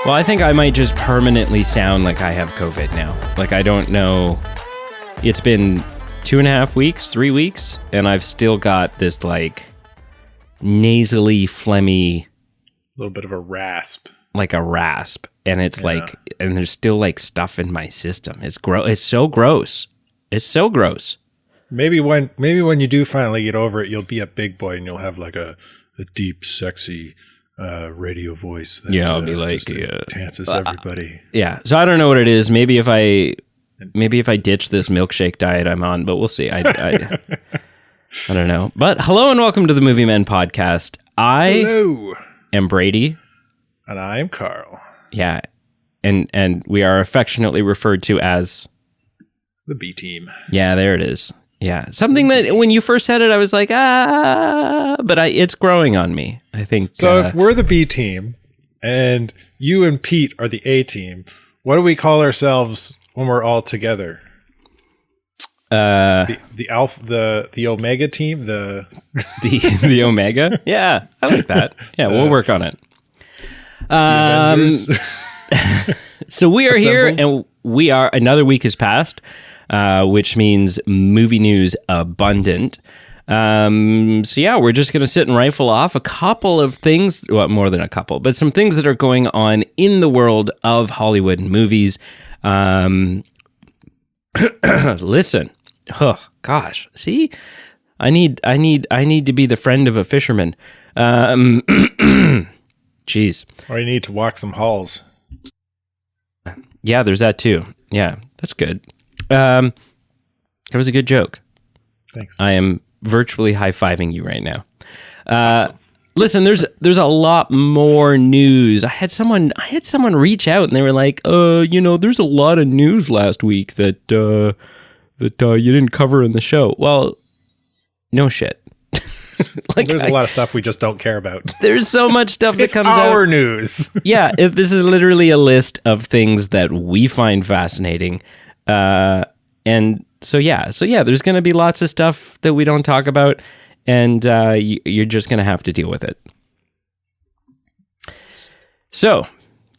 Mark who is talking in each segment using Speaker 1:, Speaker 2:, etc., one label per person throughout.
Speaker 1: Well, I think I might just permanently sound like I have COVID now. Like, I don't know. It's been 2.5 weeks, 3 weeks, and I've still got this, like, nasally, phlegmy...
Speaker 2: A little bit of a rasp.
Speaker 1: Like a rasp. And it's like, and there's still, like, stuff in my system. It's It's so gross. It's so gross.
Speaker 2: Maybe when you do finally get over it, you'll be a big boy and you'll have, like, a deep, sexy... radio voice that
Speaker 1: I'll be like
Speaker 2: enhances everybody.
Speaker 1: Yeah, so I don't know what it is. Maybe if I ditch this milkshake diet I'm on, but we'll see. I don't know. But hello and welcome to the Movie Men podcast. Hello. Am Brady,
Speaker 2: and I'm Carl.
Speaker 1: Yeah, and we are affectionately referred to as
Speaker 2: the B Team.
Speaker 1: Yeah, there it is. Yeah, something that when you first said it, I was like, but it's growing on me, I think.
Speaker 2: So if we're the B Team and you and Pete are the A Team, what do we call ourselves when we're all together? The Alpha, the Omega Team, the
Speaker 1: Omega? Yeah, I like that. Yeah, we'll work on it. So we are here, and another week has passed. Which means movie news abundant. So yeah, we're just going to sit and rifle off a couple of things, well, more than a couple, but some things that are going on in the world of Hollywood movies. Listen, oh gosh, see, I need to be the friend of a fisherman. Jeez.
Speaker 2: Or you need to walk some halls.
Speaker 1: Yeah, there's that too. Yeah, that's good. It was a good joke.
Speaker 2: Thanks.
Speaker 1: I am virtually high-fiving you right now.
Speaker 2: Awesome.
Speaker 1: Listen, there's a lot more news. I had someone reach out and they were like, there's a lot of news last week that you didn't cover in the show. Well, no shit.
Speaker 2: Like, there's a lot of stuff we just don't care about.
Speaker 1: There's so much stuff that comes out.
Speaker 2: It's our news.
Speaker 1: Yeah, this is literally a list of things that we find fascinating. And so there's going to be lots of stuff that we don't talk about, and you're just going to have to deal with it. So,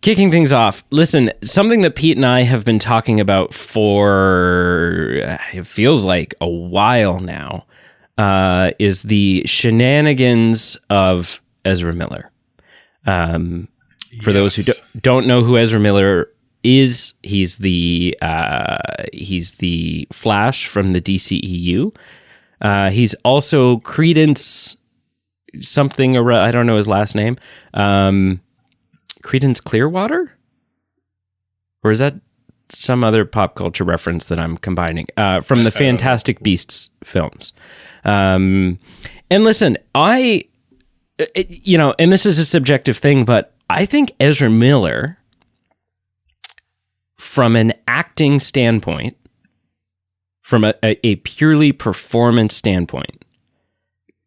Speaker 1: kicking things off, listen, something that Pete and I have been talking about for, it feels like a while now, is the shenanigans of Ezra Miller. For those who don't know who Ezra Miller is, he's the Flash from the DCEU. He's also Credence something, I don't know his last name. Credence Clearwater? Or is that some other pop culture reference that I'm combining? From the Fantastic Beasts films. And listen, and this is a subjective thing, but I think Ezra Miller, from an acting standpoint, from a purely performance standpoint,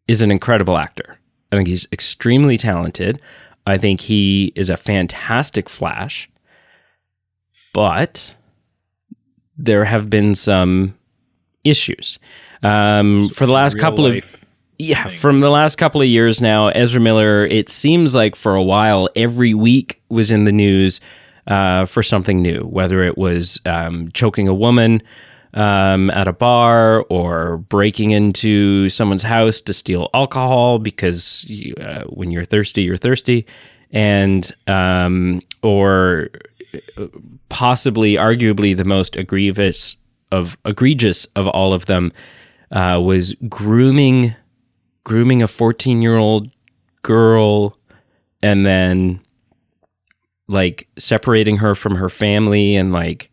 Speaker 1: is an incredible actor. I think he's extremely talented. I think he is a fantastic Flash. But there have been some issues. From the last couple of years now, Ezra Miller, it seems like for a while, every week was in the news for something new, whether it was choking a woman at a bar or breaking into someone's house to steal alcohol because when you're thirsty, and or possibly, arguably, the most egregious of all of them was grooming a 14-year-old girl and then like separating her from her family and like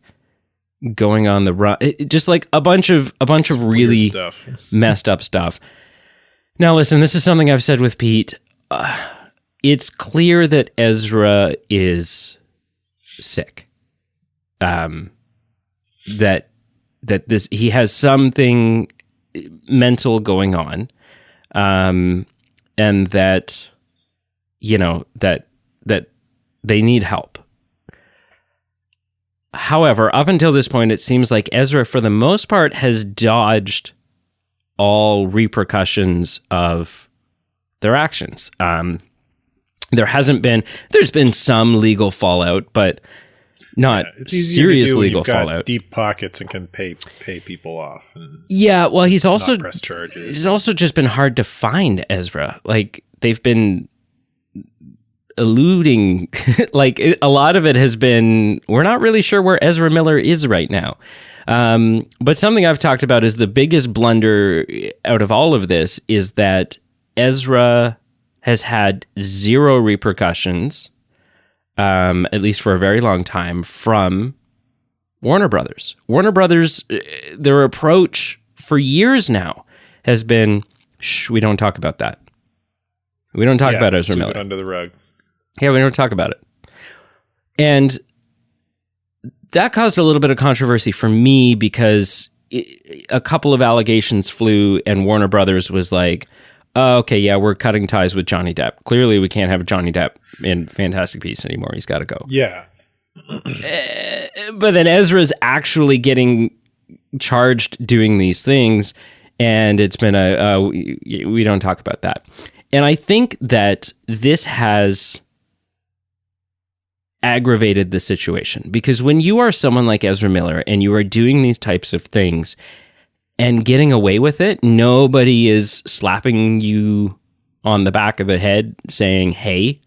Speaker 1: going on the run, just like a bunch of really messed up stuff. Now, listen, this is something I've said with Pete. It's clear that Ezra is sick. That he has something mental going on, and that that they need help. However, up until this point, it seems like Ezra, for the most part, has dodged all repercussions of their actions. There's been some legal fallout, but not serious legal fallout.
Speaker 2: Deep pockets and can pay people off. And
Speaker 1: yeah, well, he's also
Speaker 2: press charges.
Speaker 1: He's also just been hard to find, Ezra. Like, they've been eluding. Like, a lot of it has been, we're not really sure where Ezra Miller is right now. But something I've talked about is the biggest blunder out of all of this is that Ezra has had zero repercussions, at least for a very long time, from Warner Brothers. Warner Brothers, their approach for years now has been, shh, we don't talk about that. We don't talk about Ezra Miller.
Speaker 2: Under the rug.
Speaker 1: Yeah, we don't talk about it. And that caused a little bit of controversy for me because a couple of allegations flew and Warner Brothers was like, oh, okay, yeah, we're cutting ties with Johnny Depp. Clearly, we can't have Johnny Depp in Fantastic Beasts anymore. He's got to go.
Speaker 2: Yeah.
Speaker 1: But then Ezra's actually getting charged doing these things, and it's been we don't talk about that. And I think that this has aggravated the situation because when you are someone like Ezra Miller and you are doing these types of things and getting away with it, nobody is slapping you on the back of the head saying, hey,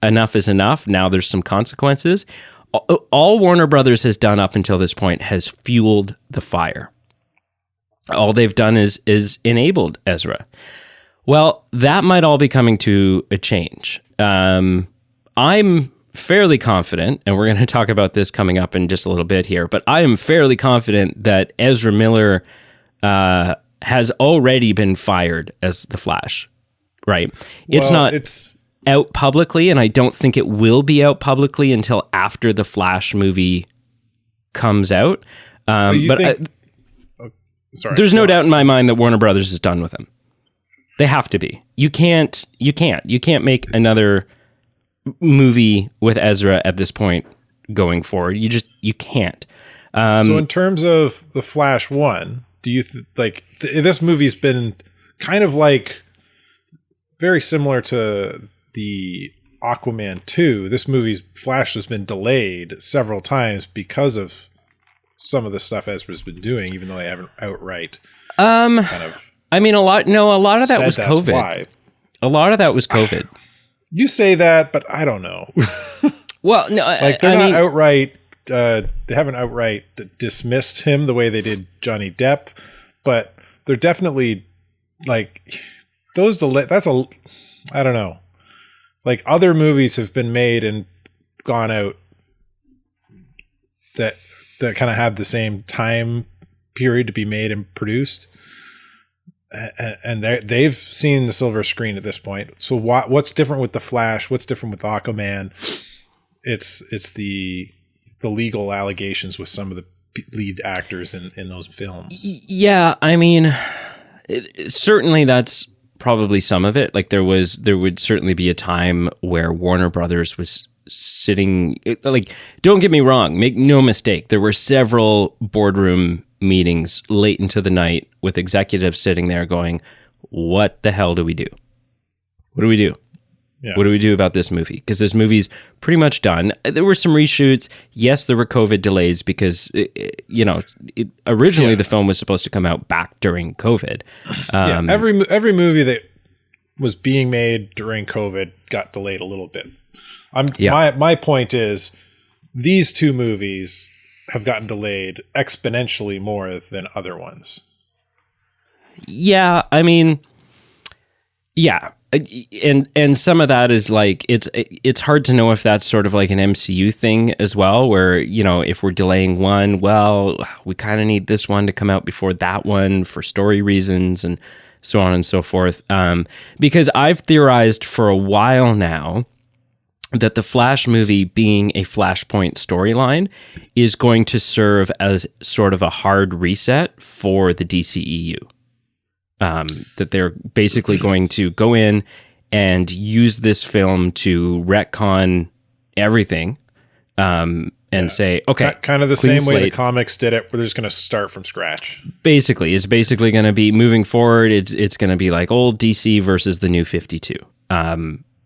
Speaker 1: enough is enough. Now there's some consequences. All Warner Brothers has done up until this point has fueled the fire. All they've done is enabled Ezra. Well, that might all be coming to a change. I'm fairly confident, and we're going to talk about this coming up in just a little bit here, but I am fairly confident that Ezra Miller has already been fired as the Flash, right? It's out publicly, and I don't think it will be out publicly until after the Flash movie comes out. There's no doubt in my mind that Warner Brothers is done with him. They have to be. You can't make another movie with Ezra at this point going forward. You can't.
Speaker 2: So in terms of the Flash 1, do you this movie's been kind of like very similar to the Aquaman 2. This movie's Flash has been delayed several times because of some of the stuff Ezra's been doing, even though they haven't outright kind of. I mean, a lot of that was COVID. Why.
Speaker 1: A lot of that was COVID.
Speaker 2: You say that, but I don't know.
Speaker 1: Well, no,
Speaker 2: outright. They haven't outright dismissed him the way they did Johnny Depp, but they're definitely like those. I don't know. Like other movies have been made and gone out that kind of have the same time period to be made and produced. And they've seen the silver screen at this point. So what's different with the Flash? What's different with Aquaman? It's the legal allegations with some of the lead actors in those films. Yeah,
Speaker 1: I mean, certainly that's probably some of it. Like there would certainly be a time where Warner Brothers was sitting. Like, don't get me wrong. Make no mistake. There were several boardroom meetings late into the night with executives sitting there going, what the hell do we do? What do we do? Yeah. What do we do about this movie? Because this movie's pretty much done. There were some reshoots. Yes, there were COVID delays because, originally the film was supposed to come out back during COVID.
Speaker 2: Every movie that was being made during COVID got delayed a little bit. My point is these two movies have gotten delayed exponentially more than other ones.
Speaker 1: Yeah, I mean, yeah. And some of that is like, it's hard to know if that's sort of like an MCU thing as well, where, if we're delaying one, well, we kind of need this one to come out before that one for story reasons and so on and so forth. Because I've theorized for a while now that the Flash movie, being a Flashpoint storyline, is going to serve as sort of a hard reset for the DCEU. That they're basically going to go in and use this film to retcon everything, and and say, okay,
Speaker 2: kind of the
Speaker 1: clean
Speaker 2: same way the
Speaker 1: slate.
Speaker 2: comics did it, where they're just going to start from scratch.
Speaker 1: Basically, it's basically going to be moving forward. It's going to be like old DC versus the new 52.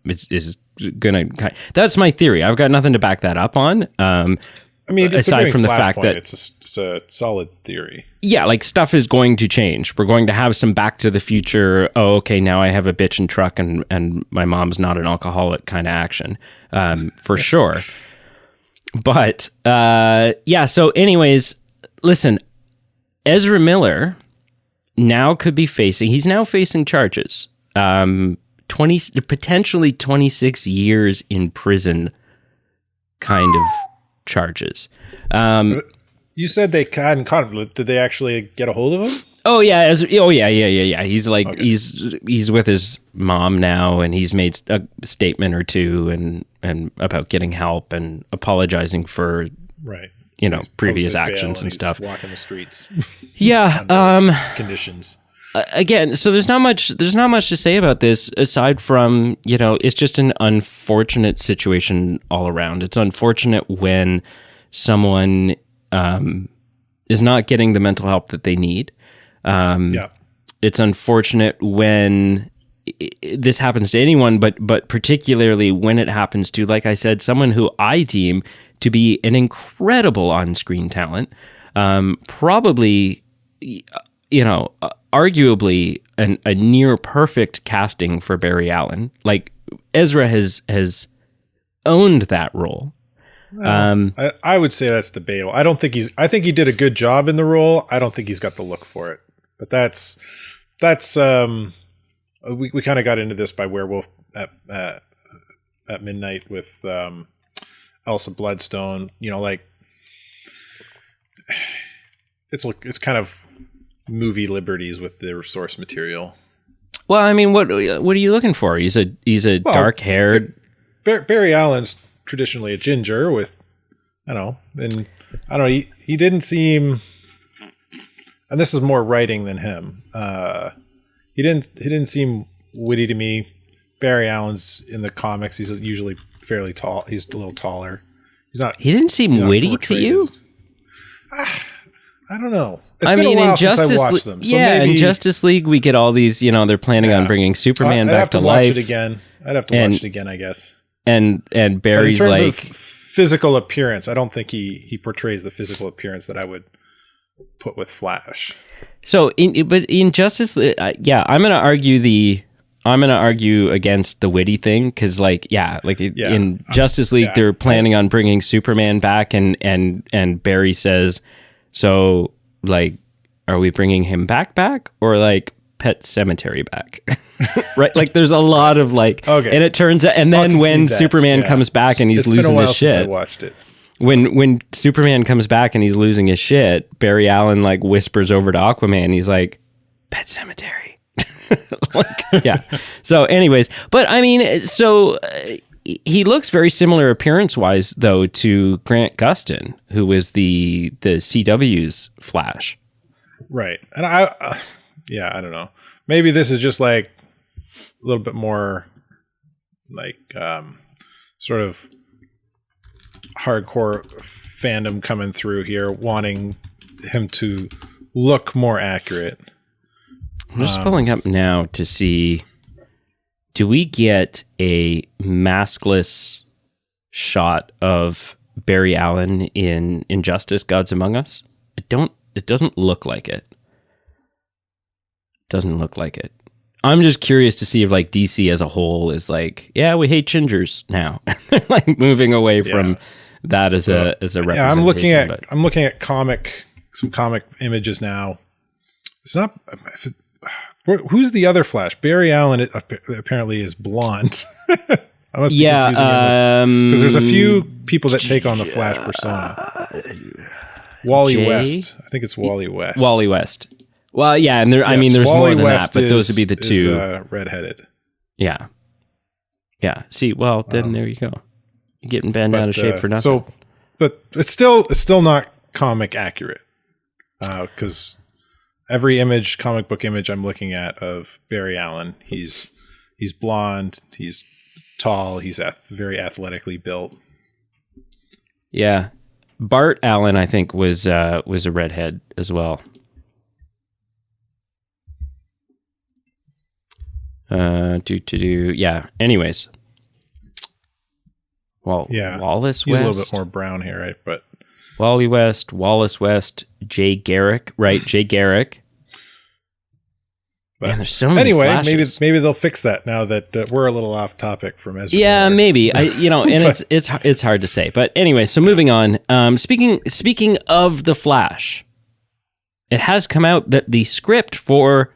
Speaker 1: Is going to. That's my theory. I've got nothing to back that up on.
Speaker 2: I mean,
Speaker 1: aside from the fact
Speaker 2: Flashpoint,
Speaker 1: that
Speaker 2: it's a solid theory.
Speaker 1: Yeah, like stuff is going to change. We're going to have some Back to the Future. Oh, okay, now I have a bitchin' truck and my mom's not an alcoholic kind of action, for sure. But yeah. So, anyways, listen, Ezra Miller now could be facing. He's now facing charges. potentially 26 years in prison, kind of charges.
Speaker 2: You said they hadn't caught him. Did they actually get a hold of him?
Speaker 1: Oh yeah, yeah. He's like he's with his mom now, and he's made a statement or two and about getting help and apologizing for previous actions and stuff.
Speaker 2: Walking the streets.
Speaker 1: Yeah.
Speaker 2: Conditions.
Speaker 1: Again, so there's not much to say about this aside from, it's just an unfortunate situation all around. It's unfortunate when someone is not getting the mental help that they need. It's unfortunate when this happens to anyone, but particularly when it happens to, like I said, someone who I deem to be an incredible on-screen talent, probably, arguably a near perfect casting for Barry Allen. Like Ezra has owned that role.
Speaker 2: I would say that's debatable. I think he did a good job in the role. I don't think he's got the look for it. But that's we kind of got into this by Werewolf at Midnight with Elsa Bloodstone. It's kind of movie liberties with the source material.
Speaker 1: Well, I mean, what are you looking for? He's a dark-haired
Speaker 2: Barry Allen's traditionally a ginger with, and I don't know. He didn't seem, and this is more writing than him. He didn't seem witty to me. Barry Allen's in the comics. He's usually fairly tall. He's a little taller.
Speaker 1: He didn't seem witty to you.
Speaker 2: I don't know. It's been a while since I watched them. So maybe,
Speaker 1: in Justice League, we get all these, they're planning on bringing Superman back to life.
Speaker 2: I'd have to watch it again, I guess.
Speaker 1: And Barry's
Speaker 2: but in terms
Speaker 1: like...
Speaker 2: of physical appearance, I don't think he portrays the physical appearance that I would put with Flash.
Speaker 1: So, in Justice League, I'm going to argue against the witty thing, because in Justice League, they're planning on bringing Superman back, and Barry says, so, like, are we bringing him back, or like Pet Cemetery back? Right? Like, there's a lot of and it turns out, and then when Superman comes back and he's losing his shit,
Speaker 2: since I watched it.
Speaker 1: So. When Superman comes back and he's losing his shit, Barry Allen like whispers over to Aquaman. He's like, Pet Cemetery. Yeah. So, anyways, but I mean, he looks very similar appearance-wise, though, to Grant Gustin, who was the CW's Flash.
Speaker 2: Right. And I don't know. Maybe this is just like a little bit more like sort of hardcore fandom coming through here, wanting him to look more accurate.
Speaker 1: I'm just pulling up now to see... Do we get a maskless shot of Barry Allen in Injustice: Gods Among Us? It doesn't look like it. Doesn't look like it. I'm just curious to see if like DC as a whole is like, yeah, we hate gingers now. They're like moving away from that as a representation.
Speaker 2: Yeah, I'm looking at some comic images now. It's not. Who's the other Flash? Barry Allen apparently is blonde. I must be confusing him because there's a few people that take on the Flash persona. Wally West. I think it's Wally West.
Speaker 1: Wally West. Well, yeah, and there's Wally more than
Speaker 2: West
Speaker 1: that, but those would be the two.
Speaker 2: Redheaded.
Speaker 1: Yeah. Yeah. See, well, then there you go. You're getting bent out of shape for nothing.
Speaker 2: So, but it's still not comic accurate because every comic book image I'm looking at of Barry Allen, he's blonde, he's tall, he's very athletically built.
Speaker 1: Yeah. Bart Allen, I think, was a redhead as well. Yeah. Anyways. Well,
Speaker 2: yeah.
Speaker 1: Wallace
Speaker 2: He's
Speaker 1: West.
Speaker 2: a little bit more brown here, right? But
Speaker 1: Wally West, Wallace West, Jay Garrick, right? Jay Garrick.
Speaker 2: But
Speaker 1: man, there's so many
Speaker 2: anyway,
Speaker 1: flashes.
Speaker 2: maybe they'll fix that now that we're a little off topic from Ezra.
Speaker 1: Yeah,
Speaker 2: Miller.
Speaker 1: maybe. And it's hard to say. But anyway, so moving on. Speaking of The Flash, it has come out that the script for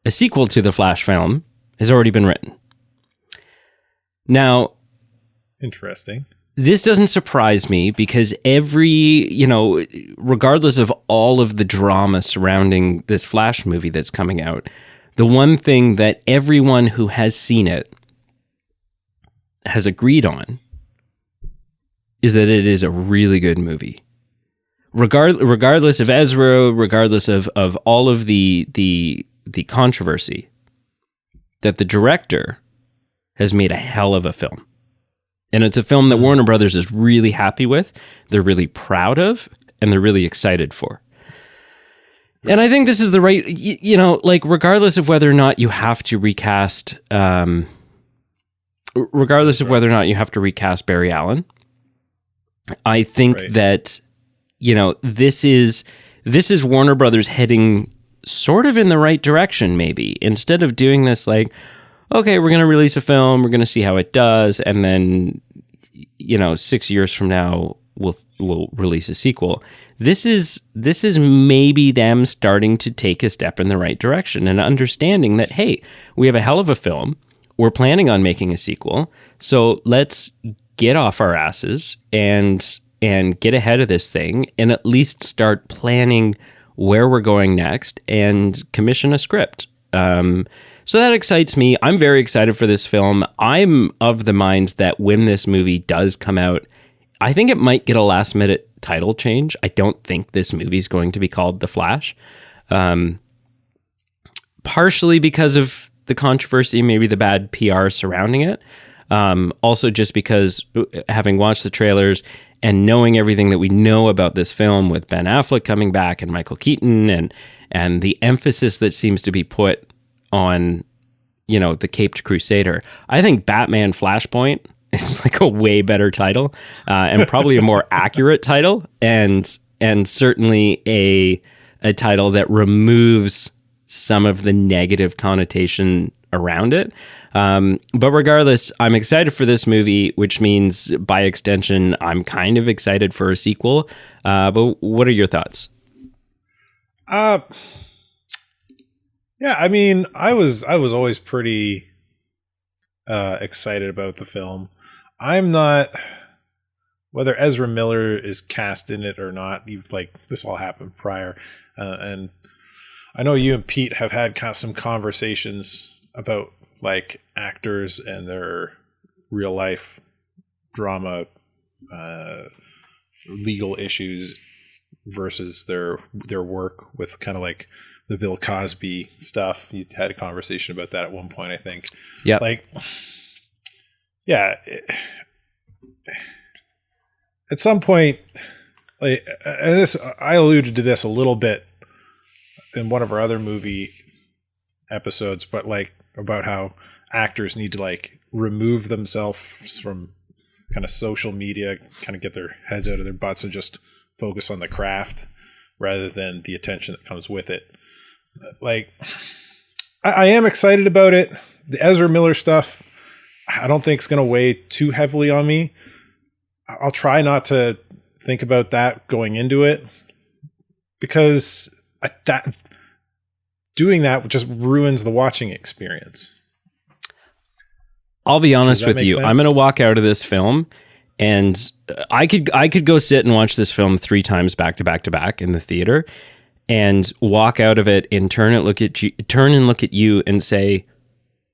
Speaker 1: a sequel to the Flash film has already been written. Now,
Speaker 2: interesting.
Speaker 1: This doesn't surprise me because regardless of all of the drama surrounding this Flash movie that's coming out, the one thing that everyone who has seen it has agreed on is that it is a really good movie. Regardless of Ezra, regardless of all of the controversy, that the director has made a hell of a film. And it's a film that Warner Brothers is really happy with, they're really proud of, and they're really excited for. And I think this is the right, regardless of whether or not you have to recast, Barry Allen, I think that, this is Warner Brothers heading sort of in the right direction, maybe. Instead of doing this like, okay, we're going to release a film, we're going to see how it does, and then, 6 years from now, we'll release a sequel. This is maybe them starting to take a step in the right direction and understanding that, hey, we have a hell of a film, we're planning on making a sequel, so let's get off our asses and get ahead of this thing and at least start planning where we're going next and commission a script. So that excites me. I'm very excited for this film. I'm of the mind that when this movie does come out, I think it might get a last-minute title change. I don't think this movie is going to be called The Flash. Partially because of the controversy, maybe the bad PR surrounding it. Also just because having watched the trailers and knowing everything that we know about this film with Ben Affleck coming back and Michael Keaton and the emphasis that seems to be put on, the Caped Crusader. I think Batman Flashpoint is like a way better title, and probably a more accurate title, and certainly a title that removes some of the negative connotation around it. But regardless, I'm excited for this movie, which means by extension, I'm kind of excited for a sequel. But what are your thoughts?
Speaker 2: Yeah, I mean, I was always pretty excited about the film. I'm not, whether Ezra Miller is cast in it or not. This all happened prior, and I know you and Pete have had some conversations about like actors and their real life drama, legal issues versus their work with kind of like the Bill Cosby stuff. You had a conversation about that at one point, I think.
Speaker 1: Yeah.
Speaker 2: At some point, and I alluded to this a little bit in one of our other movie episodes, but about how actors need to remove themselves from kind of social media, kind of get their heads out of their butts and just focus on the craft rather than the attention that comes with it. I am excited about it. The Ezra Miller stuff, I don't think it's going to weigh too heavily on me. I'll try not to think about that going into it because doing that just ruins the watching experience.
Speaker 1: I'll be honest with you.
Speaker 2: Sense?
Speaker 1: I'm going to walk out of this film and I could go sit and watch this film 3 times back to back to back in the theater and walk out of it and turn and look at you and say,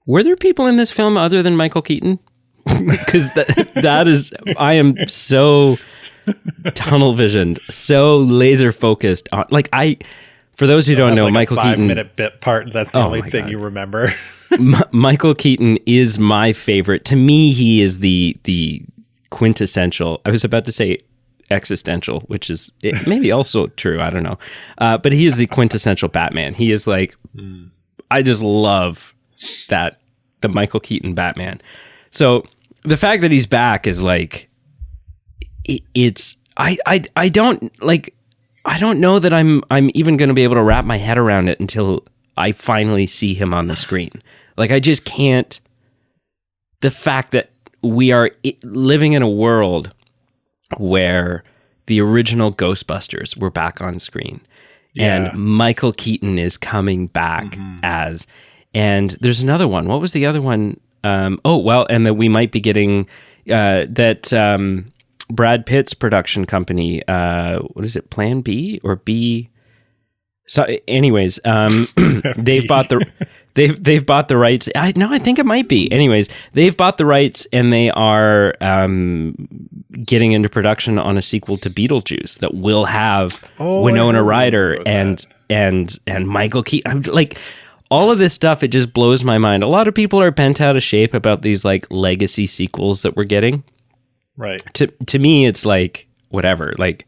Speaker 1: were there people in this film other than Michael Keaton? Because that is, I am so tunnel visioned, so laser focused on, for those who don't know, Michael Keaton,
Speaker 2: 5-minute bit part. That's the only thing you remember.
Speaker 1: Michael Keaton is my favorite. To me, he is the quintessential. I was about to say existential, which is maybe also true. I don't know. But he is the quintessential Batman. He is like, I just love the Michael Keaton Batman. So the fact that he's back is like, I don't know that I'm even going to be able to wrap my head around it until I finally see him on the screen. Like, I just can't. The fact that we are living in a world where the original Ghostbusters were back on screen, and Michael Keaton is coming back and there's another one. What was the other one? And that we might be getting Brad Pitt's production company. What is it? Plan B or B? So, anyways, they've bought the rights. I think it might be. Anyways, they've bought the rights and they are getting into production on a sequel to Beetlejuice that will have Winona Ryder and Michael Keaton. Like, all of this stuff, it just blows my mind. A lot of people are bent out of shape about these like legacy sequels that we're getting.
Speaker 2: Right.
Speaker 1: To me, it's like whatever. Like,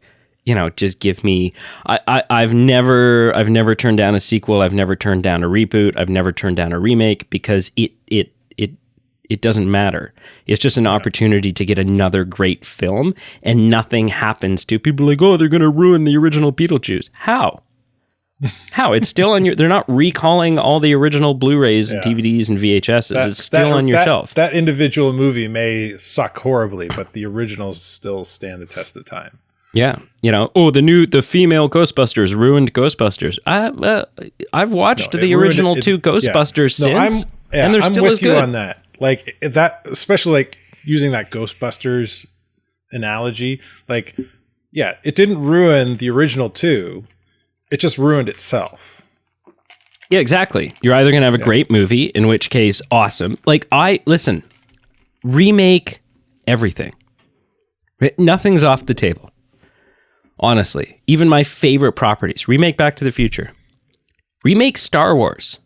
Speaker 1: just give me. I've never turned down a sequel. I've never turned down a reboot. I've never turned down a remake because it doesn't matter. It's just an opportunity to get another great film, and nothing happens to people like, oh, they're going to ruin the original Beetlejuice. How? How? It's still on your. They're not recalling all the original Blu-rays, DVDs, and VHSs. It's still on your shelf.
Speaker 2: That individual movie may suck horribly, but the originals still stand the test of time.
Speaker 1: Yeah, the female Ghostbusters ruined Ghostbusters. I've watched the original two Ghostbusters since, and they're still as good. I'm with you
Speaker 2: on that. Like that, especially like using that Ghostbusters analogy. Like, it didn't ruin the original two. It just ruined itself.
Speaker 1: Yeah, exactly. You're either going to have a great movie, in which case, awesome. Like, remake everything. Nothing's off the table. Honestly, even my favorite properties. Remake Back to the Future. Remake Star Wars.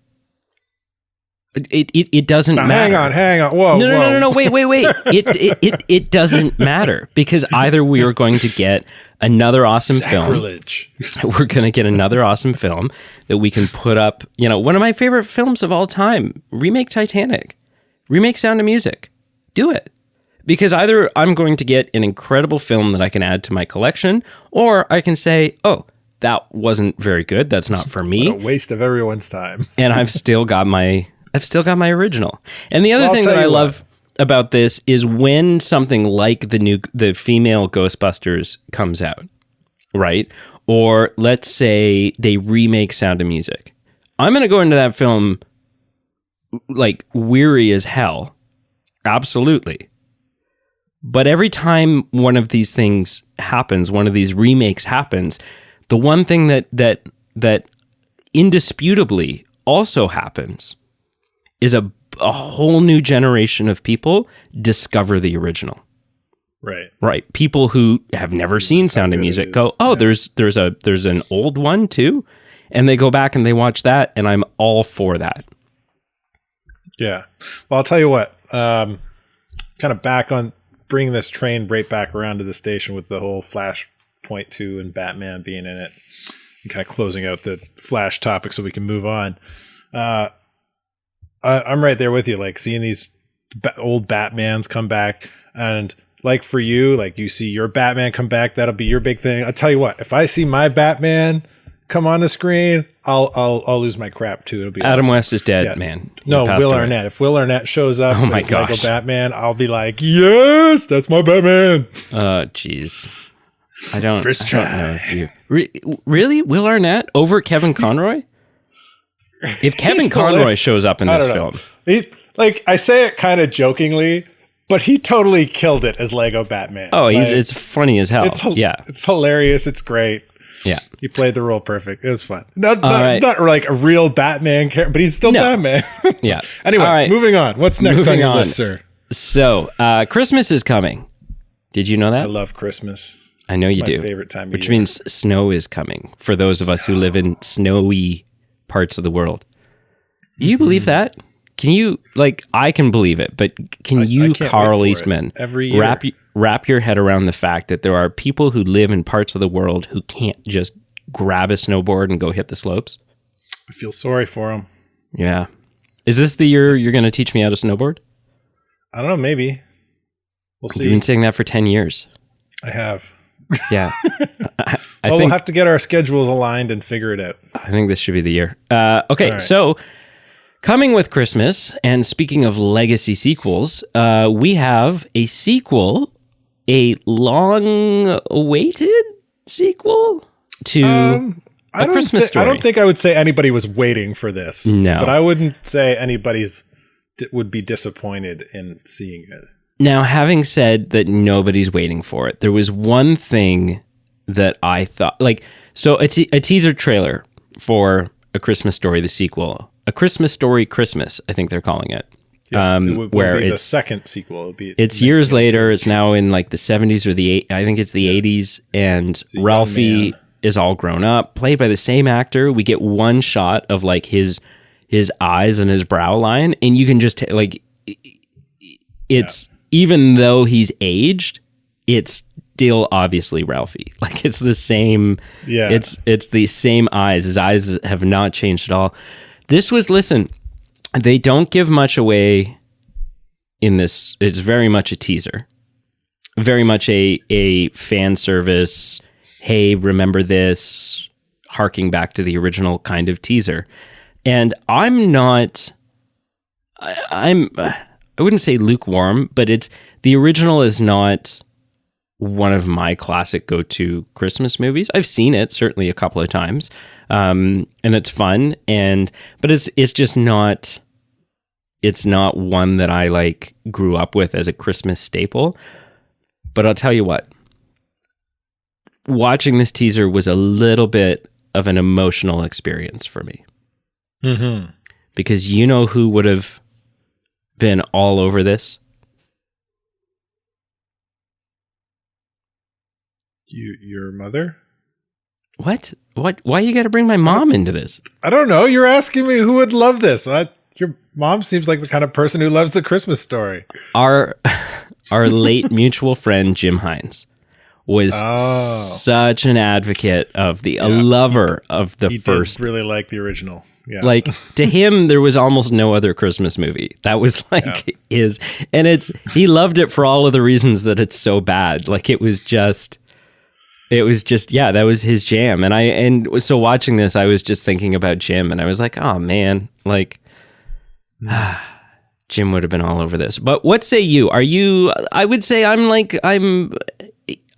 Speaker 1: It doesn't matter.
Speaker 2: Hang on. Whoa.
Speaker 1: No. Wait. It doesn't matter because either we are going to get another awesome
Speaker 2: Sacrilege.
Speaker 1: Film. We're going to get another awesome film that we can put up. One of my favorite films of all time. Remake Titanic. Remake Sound of Music. Do it. Because either I'm going to get an incredible film that I can add to my collection, or I can say, oh, that wasn't very good. That's not for me.
Speaker 2: What a waste of everyone's time.
Speaker 1: And I've still got my original. And the other thing that I love about this is when something like the female Ghostbusters comes out, right? Or let's say they remake Sound of Music. I'm going to go into that film like weary as hell. Absolutely. But every time one of these things happens, one of these remakes happens, the one thing that indisputably also happens is a whole new generation of people discover the original. Right. People who have never seen Sound of Music go, oh, there's an old one too, and they go back and they watch that, and I'm all for that.
Speaker 2: Yeah. Well, I'll tell you what. Kind of back on bringing this train right back around to the station with the whole Flashpoint 2 and Batman being in it, and kind of closing out the Flash topic so we can move on. I'm right there with you, like seeing these old Batmans come back, and like for you, like you see your Batman come back, that'll be your big thing. I'll tell you what, if I see my Batman come on the screen, I'll lose my crap too. It'll be
Speaker 1: Adam
Speaker 2: awesome.
Speaker 1: West is dead, man.
Speaker 2: No, Will Arnett. If Will Arnett shows up as Lego Batman, I'll be like, yes, that's my Batman.
Speaker 1: Oh, jeez. I don't know if you really Will Arnett over Kevin Conroy. If Kevin Conroy shows up in this film,
Speaker 2: I say it kind of jokingly, but he totally killed it as Lego Batman.
Speaker 1: Oh, it's funny as hell.
Speaker 2: It's hilarious. It's great.
Speaker 1: Yeah,
Speaker 2: he played the role perfect. It was fun. Not like a real Batman character, but he's still Batman.
Speaker 1: Yeah.
Speaker 2: Anyway, moving on. What's next on your list, sir?
Speaker 1: So, Christmas is coming. Did you know that?
Speaker 2: I love Christmas.
Speaker 1: I know you do.
Speaker 2: My favorite time of
Speaker 1: year. Which means snow is coming for those of us who live in snowy parts of the world. Do you believe that? Can you, I can believe it, but can you, Carl Eastman,
Speaker 2: every year.
Speaker 1: wrap your head around the fact that there are people who live in parts of the world who can't just grab a snowboard and go hit the slopes?
Speaker 2: I feel sorry for them.
Speaker 1: Yeah. Is this the year you're going to teach me how to snowboard?
Speaker 2: I don't know. Maybe. We'll see.
Speaker 1: You've been saying that for 10 years.
Speaker 2: I have.
Speaker 1: Yeah.
Speaker 2: We'll have to get our schedules aligned and figure it out.
Speaker 1: I think this should be the year. Okay, right. So coming with Christmas, and speaking of legacy sequels, we have a sequel, a long-awaited sequel to A Christmas Story.
Speaker 2: I don't think I would say anybody was waiting for this.
Speaker 1: No.
Speaker 2: But I wouldn't say anybody's would be disappointed in seeing it.
Speaker 1: Now, having said that nobody's waiting for it, there was one thing that I thought, like, so a teaser trailer for A Christmas Story, the sequel, A Christmas Story Christmas, I think they're calling it.
Speaker 2: Yeah, it would be the second sequel.
Speaker 1: It's years later. It's now in like the 70s or I think it's the 80s. And Ralphie is all grown up, played by the same actor. We get one shot of like his eyes and his brow line. And you can just like, it's, even though he's aged, it's still obviously Ralphie. Like it's the same. Yeah. It's the same eyes. His eyes have not changed at all. This was, listen, they don't give much away in this. It's very much a teaser, very much a fan service. Hey, remember this? Harking back to the original kind of teaser. And I wouldn't say lukewarm, but the original is not one of my classic go-to Christmas movies. I've seen it certainly a couple of times, and it's fun. But it's just not. It's not one that I like grew up with as a Christmas staple. But I'll tell you what, watching this teaser was a little bit of an emotional experience for me. Mm-hmm. Because you know who would have been all over this?
Speaker 2: Your mother?
Speaker 1: What? Why you got to bring my mom into this?
Speaker 2: I don't know. You're asking me who would love this. Your mom seems like the kind of person who loves The Christmas Story.
Speaker 1: Our late mutual friend Jim Hines was such an advocate of a lover of the first.
Speaker 2: He did really like the original. Yeah.
Speaker 1: Like to him, there was almost no other Christmas movie. That was like his, and he loved it for all of the reasons that it's so bad. Like it was just, that was his jam. And so watching this, I was just thinking about Jim, and I was like, oh man, like Jim would have been all over this. But what say you? I would say I'm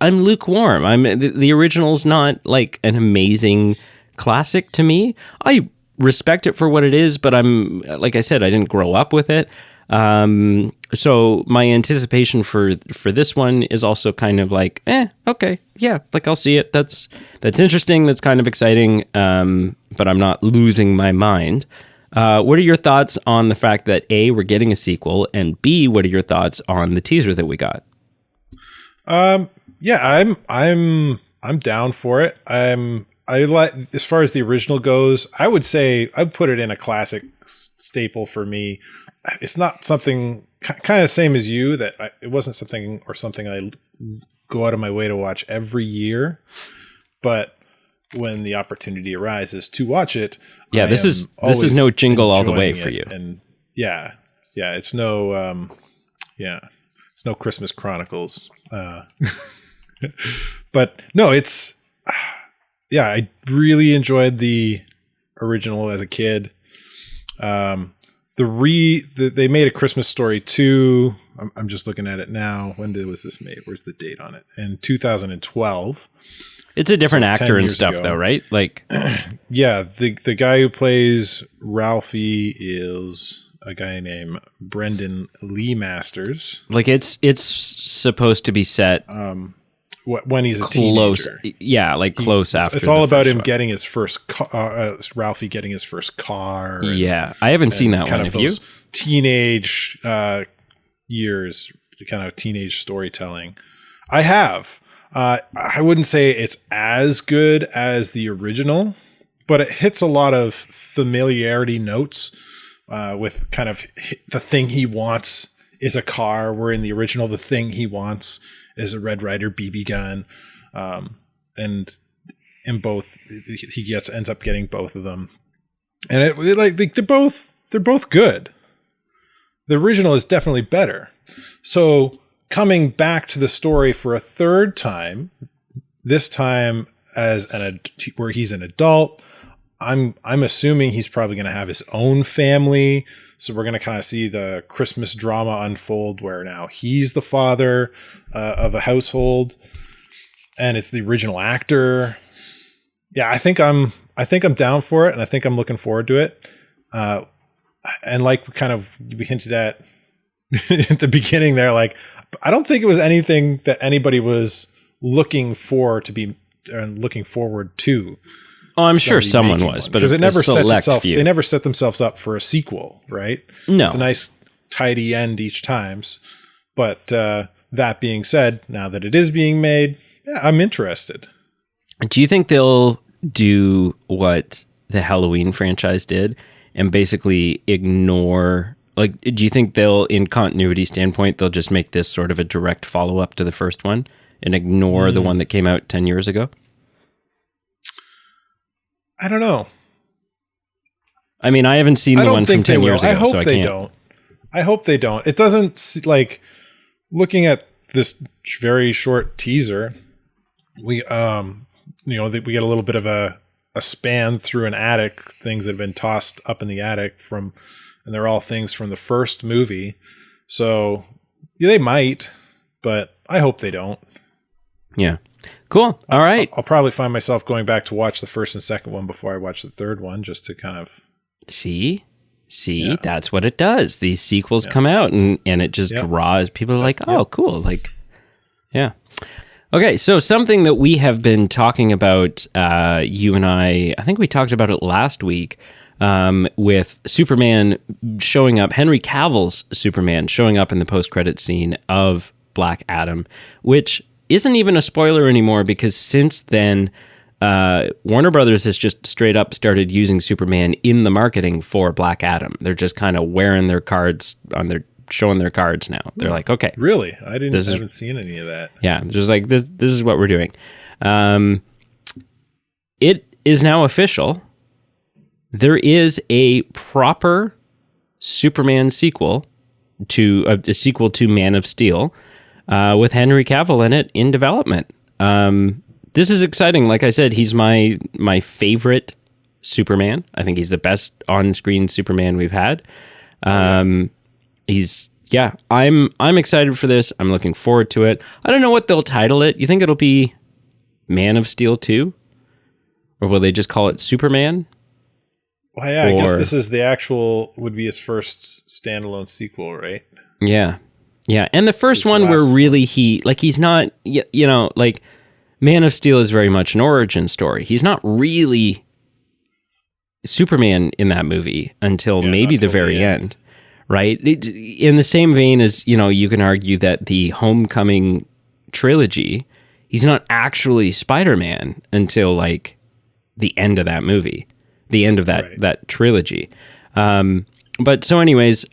Speaker 1: lukewarm. The original's not like an amazing classic to me. I respect it for what it is, but like I said, I didn't grow up with it. So my anticipation for this one is also kind of like, okay, yeah, like I'll see it. That's interesting. That's kind of exciting. But I'm not losing my mind. What are your thoughts on the fact that A, we're getting a sequel, and B, what are your thoughts on the teaser that we got?
Speaker 2: Yeah, I'm down for it. I like, as far as the original goes, I would say I'd put it in a classic staple for me. It's not something kind of same as you, that it wasn't something I go out of my way to watch every year, but when the opportunity arises to watch it, this is no Jingle All the Way for you. And it's no it's no Christmas Chronicles. But no, it's I really enjoyed the original as a kid. They made A Christmas Story 2. I'm just looking at it now. When was this made? Where's the date on it? In 2012.
Speaker 1: It's a different actor and stuff though, right? Like
Speaker 2: yeah, the guy who plays Ralphie is a guy named Brendan Lee Masters.
Speaker 1: Like it's supposed to be set
Speaker 2: when he's a teenager.
Speaker 1: Yeah, like close after.
Speaker 2: It's all about him getting his first car, Ralphie getting his first car.
Speaker 1: Yeah, I haven't seen that one. Have you?
Speaker 2: Teenage years, kind of teenage storytelling. I have. I wouldn't say it's as good as the original, but it hits a lot of familiarity notes with kind of the thing he wants is a car, where in the original, the thing he wants is a Red Ryder BB gun. And in both, he ends up getting both of them. And they're both good. The original is definitely better. So coming back to the story for a third time, this time where he's an adult, I'm assuming he's probably going to have his own family. So we're going to kind of see the Christmas drama unfold, where now he's the father of a household, and it's the original actor. Yeah, I think I'm down for it, and I think I'm looking forward to it. And like we hinted at at the beginning there, like, I don't think it was anything that anybody was looking forward to.
Speaker 1: Oh, I'm sure someone was, but
Speaker 2: because it never sets itself.
Speaker 1: Few.
Speaker 2: They never set themselves up for a sequel, right?
Speaker 1: No,
Speaker 2: it's a nice tidy end each time. But that being said, now that it is being made, yeah, I'm interested.
Speaker 1: Do you think they'll do what the Halloween franchise did and basically ignore? Like, do you think they'll, in continuity standpoint, they'll just make this sort of a direct follow up to the first one and ignore the one that came out 10 years ago?
Speaker 2: I don't know.
Speaker 1: I mean, I haven't seen the one from 10 years ago.
Speaker 2: I hope they don't. I hope they don't. It doesn't, like, looking at this very short teaser, we get a little bit of a span through an attic, things that have been tossed up in the attic and they're all things from the first movie. So yeah, they might, but I hope they don't. Yeah.
Speaker 1: Cool. All right.
Speaker 2: I'll probably find myself going back to watch the first and second one before I watch the third one, just to kind of
Speaker 1: see, yeah. That's what it does. These sequels come out and it just draws people. Are like, oh, cool. Like, yeah. Okay, so something that we have been talking about, you and I think we talked about it last week, with Superman showing up, Henry Cavill's Superman showing up in the post-credit scene of Black Adam, which isn't even a spoiler anymore, because since then, Warner Brothers has just straight up started using Superman in the marketing for Black Adam. They're just kind of wearing their cards showing their cards now. They're like, okay.
Speaker 2: Really? I haven't seen any of that.
Speaker 1: Yeah. There's like, this is what we're doing. It is now official. There is a proper Superman sequel to a sequel to Man of Steel, with Henry Cavill in it in development. This is exciting. Like I said, he's my favorite Superman. I think he's the best on-screen Superman we've had. I'm excited for this. I'm looking forward to it. I don't know what they'll title it. You think it'll be Man of Steel 2? Or will they just call it Superman?
Speaker 2: Well, yeah, I guess this is would be his first standalone sequel, right?
Speaker 1: Yeah. Yeah. And the first one where really he's not, like, Man of Steel is very much an origin story. He's not really Superman in that movie until maybe the very end. Right? In the same vein as, you can argue that the Homecoming trilogy, he's not actually Spider-Man until, like, the end of that movie, the end of that trilogy. But so anyways,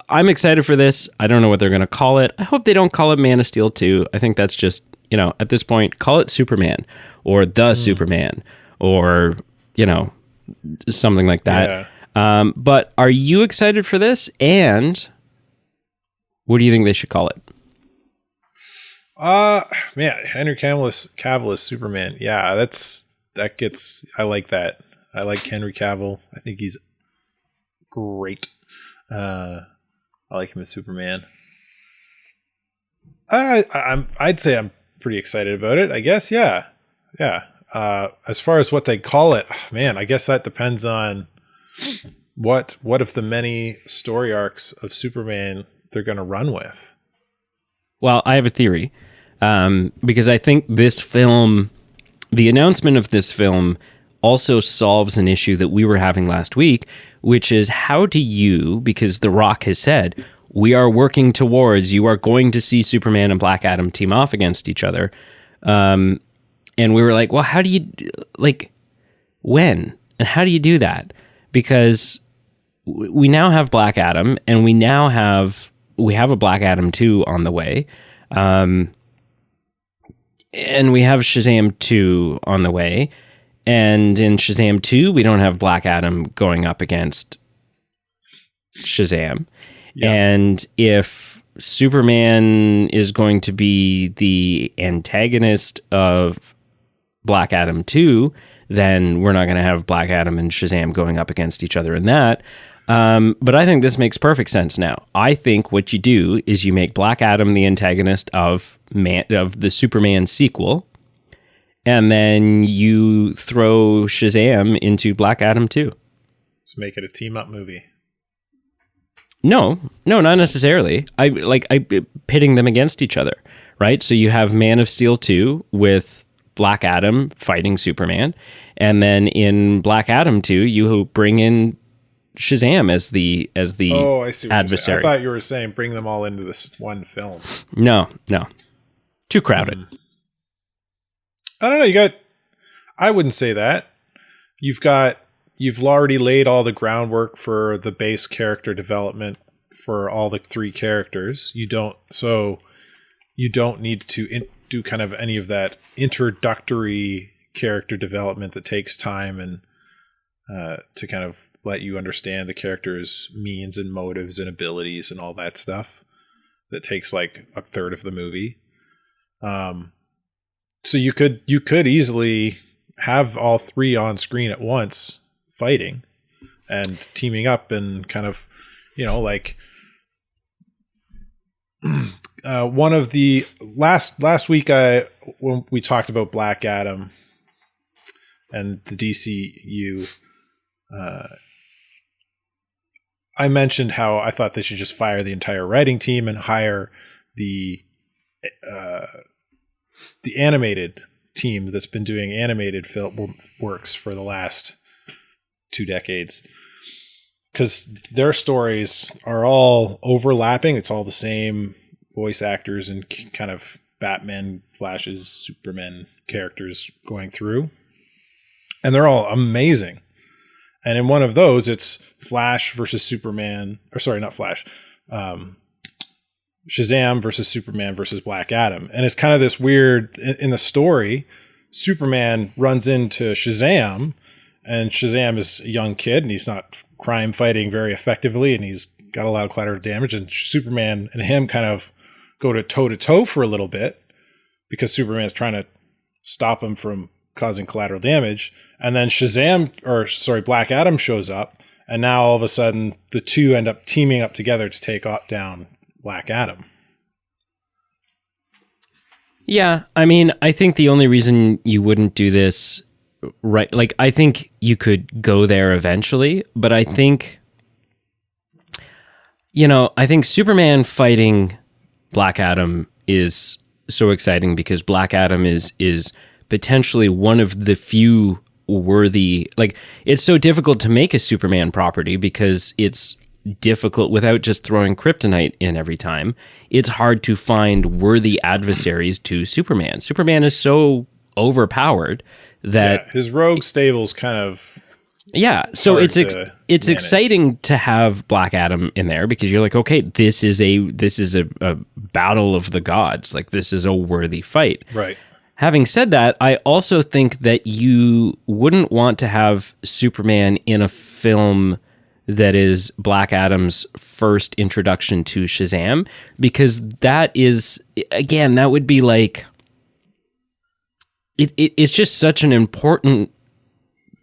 Speaker 1: I'm excited for this. I don't know what they're going to call it. I hope they don't call it Man of Steel 2. I think that's just, at this point, call it Superman or The Superman or, something like that. Yeah. But are you excited for this? And what do you think they should call it?
Speaker 2: Man, Henry Cavill is Superman. Yeah, I like that. I like Henry Cavill. I think he's great. I like him as Superman. I'd say I'm pretty excited about it, I guess. Yeah. As far as what they call it, man, I guess that depends on what of the many story arcs of Superman they're going to run with.
Speaker 1: Well, I have a theory, because I think this film, the announcement of this film, also solves an issue that we were having last week, which is how do you, because The Rock has said, we are working towards, you are going to see Superman and Black Adam team off against each other. And we were like, well, how do you, like, when? And how do you do that? Because we now have Black Adam and we now have we have a Black Adam 2 on the way. And we have Shazam 2 on the way. And in Shazam 2, we don't have Black Adam going up against Shazam. Yeah. And if Superman is going to be the antagonist of Black Adam 2, then we're not going to have Black Adam and Shazam going up against each other in that. But I think this makes perfect sense now. I think what you do is you make Black Adam the antagonist of the Superman sequel, and then you throw Shazam into Black Adam 2.
Speaker 2: Let's make it a team-up movie.
Speaker 1: No, not necessarily. I pitting them against each other, right? So you have Man of Steel 2 with Black Adam fighting Superman, and then in Black Adam 2, you bring in Shazam as the
Speaker 2: I see what
Speaker 1: adversary.
Speaker 2: I thought you were saying bring them all into this one film.
Speaker 1: No. Too crowded.
Speaker 2: I don't know. I wouldn't say that. You've already laid all the groundwork for the base character development for all the three characters. You don't need to do kind of any of that introductory character development that takes time and to kind of let you understand the character's means and motives and abilities and all that stuff. That takes like a third of the movie. So you could easily have all three on screen at once fighting and teaming up and kind of, one of the last week when we talked about Black Adam and the DCU, I mentioned how I thought they should just fire the entire writing team and hire the animated team that's been doing animated film works for the last 2 decades, because their stories are all overlapping. It's all the same voice actors and kind of Batman, Flashes, Superman characters going through, and they're all amazing. And in one of those, it's Flash versus Superman, or sorry, not Flash, Shazam versus Superman versus Black Adam. And it's kind of this weird, in the story, Superman runs into Shazam, and Shazam is a young kid, and he's not crime fighting very effectively, and he's got a lot of collateral damage, and Superman and him kind of go to toe-to-toe for a little bit, because Superman's trying to stop him from causing collateral damage. And then Black Adam shows up, and now all of a sudden the two end up teaming up together to take down Black Adam.
Speaker 1: Yeah, I mean, I think the only reason you wouldn't do this, right, like, I think you could go there eventually, but I think, I think Superman fighting Black Adam is so exciting because Black Adam is potentially one of the few worthy, like, it's so difficult to make a Superman property because it's difficult without just throwing kryptonite in every time. It's hard to find worthy adversaries to Superman. Superman is so overpowered that
Speaker 2: his rogue stable's kind of
Speaker 1: so it's exciting to have Black Adam in there because you're like, okay, this is a battle of the gods. Like, this is a worthy fight.
Speaker 2: Right.
Speaker 1: Having said that, I also think that you wouldn't want to have Superman in a film that is Black Adam's first introduction to Shazam, because that is, again, that would be like, it's just such an important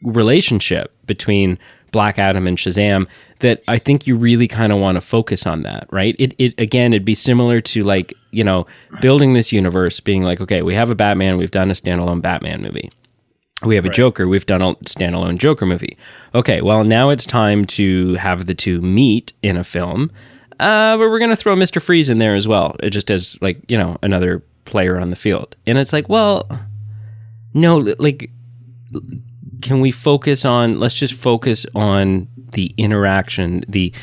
Speaker 1: relationship between Black Adam and Shazam that I think you really kind of want to focus on that, right? It'd be similar to, like, building this universe, being like, okay, we have a Batman, we've done a standalone Batman movie. We have a Joker, we've done a standalone Joker movie. Okay, well, now it's time to have the two meet in a film, but we're going to throw Mr. Freeze in there as well, just as, like, another player on the field. And it's like, well, no, like, can we let's just focus on the interaction, the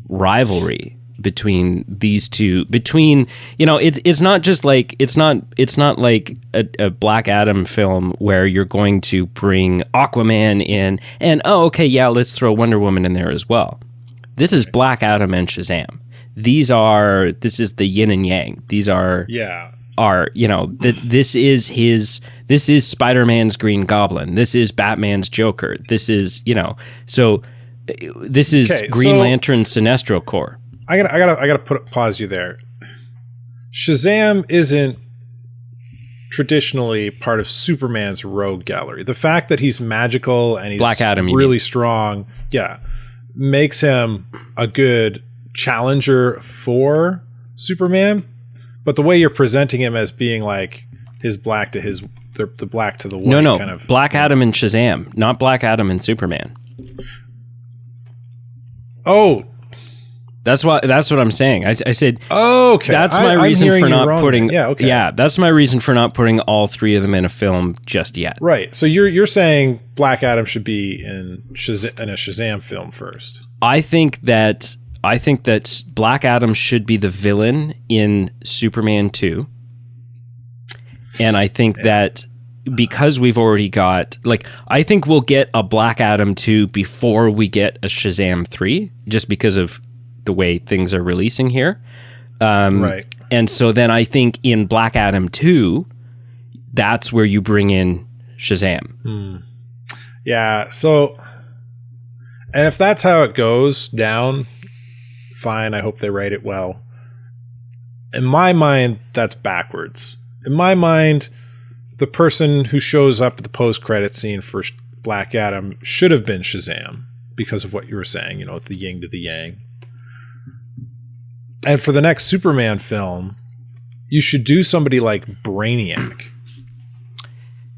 Speaker 1: rivalry between these two, it's not just like, it's not like a Black Adam film where you're going to bring Aquaman in and, let's throw Wonder Woman in there as well. This is Black Adam and Shazam. This is the yin and yang. These are this is Spider-Man's Green Goblin. This is Batman's Joker. This is, this is Green Lantern Sinestro Corps.
Speaker 2: I gotta pause you there. Shazam isn't traditionally part of Superman's rogue gallery. The fact that he's magical and he's
Speaker 1: Black Adam,
Speaker 2: really strong, makes him a good challenger for Superman. But the way you're presenting him as being like his black to the black to the white kind of
Speaker 1: Black Adam and Shazam, not Black Adam and Superman.
Speaker 2: Oh,
Speaker 1: that's what I'm saying. I said,
Speaker 2: okay.
Speaker 1: That's my reason for not putting.
Speaker 2: Yeah, okay.
Speaker 1: Yeah, that's my reason for not putting all three of them in a film just yet.
Speaker 2: Right. So you're saying Black Adam should be in a Shazam film first.
Speaker 1: I think that Black Adam should be the villain in Superman 2. And I think that because we've already got, I think we'll get a Black Adam 2 before we get a Shazam 3, just because of the way things are releasing here.
Speaker 2: Right.
Speaker 1: And so then I think in Black Adam 2, that's where you bring in Shazam.
Speaker 2: Yeah. So, and if that's how it goes down, fine. I hope they write it well. In my mind, that's backwards. In my mind, the person who shows up at the post-credit scene for Black Adam should have been Shazam because of what you were saying, the yin to the yang. And for the next Superman film, you should do somebody like Brainiac.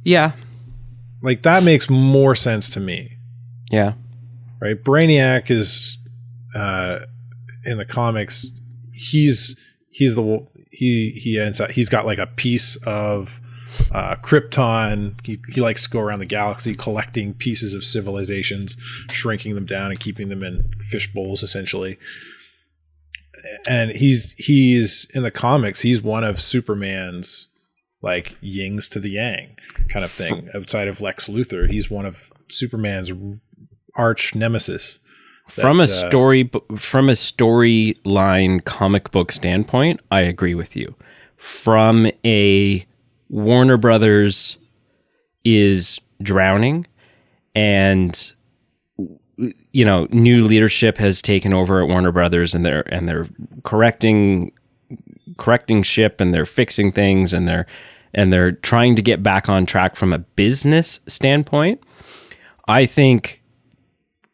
Speaker 1: Yeah.
Speaker 2: That makes more sense to me.
Speaker 1: Yeah.
Speaker 2: Right? Brainiac is in the comics, he ends up, he's got like a piece of Krypton. He likes to go around the galaxy collecting pieces of civilizations, shrinking them down and keeping them in fish bowls essentially. And he's in the comics, he's one of Superman's yings to the yang kind of thing. Outside of Lex Luthor, he's one of Superman's arch nemesis.
Speaker 1: From a storyline comic book standpoint, I agree with you. From a Warner Brothers is drowning, and new leadership has taken over at Warner Brothers, and they're correcting ship, and they're fixing things, and they're trying to get back on track from a business standpoint. I think,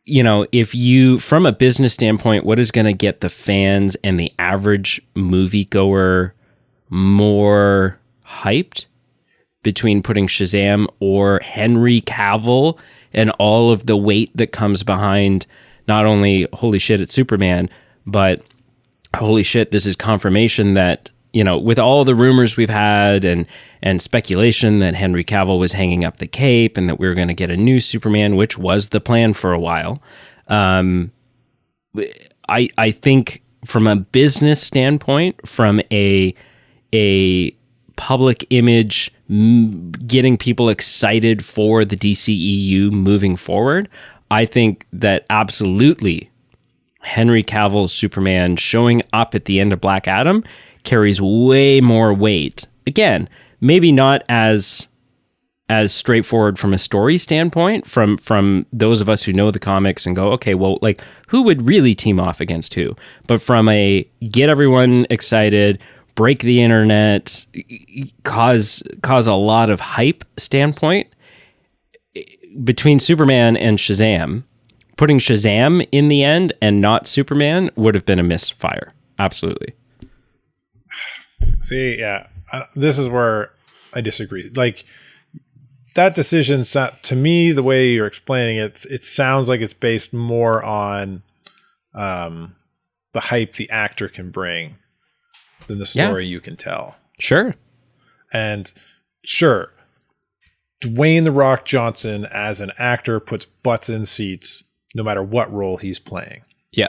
Speaker 1: if you, from a business standpoint, what is going to get the fans and the average moviegoer more hyped between putting Shazam or Henry Cavill and all of the weight that comes behind not only holy shit, it's Superman, but holy shit, this is confirmation that, with all the rumors we've had and speculation that Henry Cavill was hanging up the cape and that we were going to get a new Superman, which was the plan for a while. I think from a business standpoint, from a public image, getting people excited for the DCEU moving forward, I think that absolutely Henry Cavill's Superman showing up at the end of Black Adam carries way more weight. Again, maybe not as straightforward from a story standpoint, from those of us who know the comics and go, okay, well, who would really team off against who? But from a get everyone excited, break the internet, cause a lot of hype standpoint, between Superman and Shazam, putting Shazam in the end and not Superman would have been a misfire. Absolutely.
Speaker 2: See, yeah, this is where I disagree. That decision, to me, the way you're explaining it sounds like it's based more on the hype the actor can bring than the story you can tell.
Speaker 1: Sure.
Speaker 2: And sure, Dwayne "The Rock" Johnson as an actor puts butts in seats no matter what role he's playing.
Speaker 1: Yeah.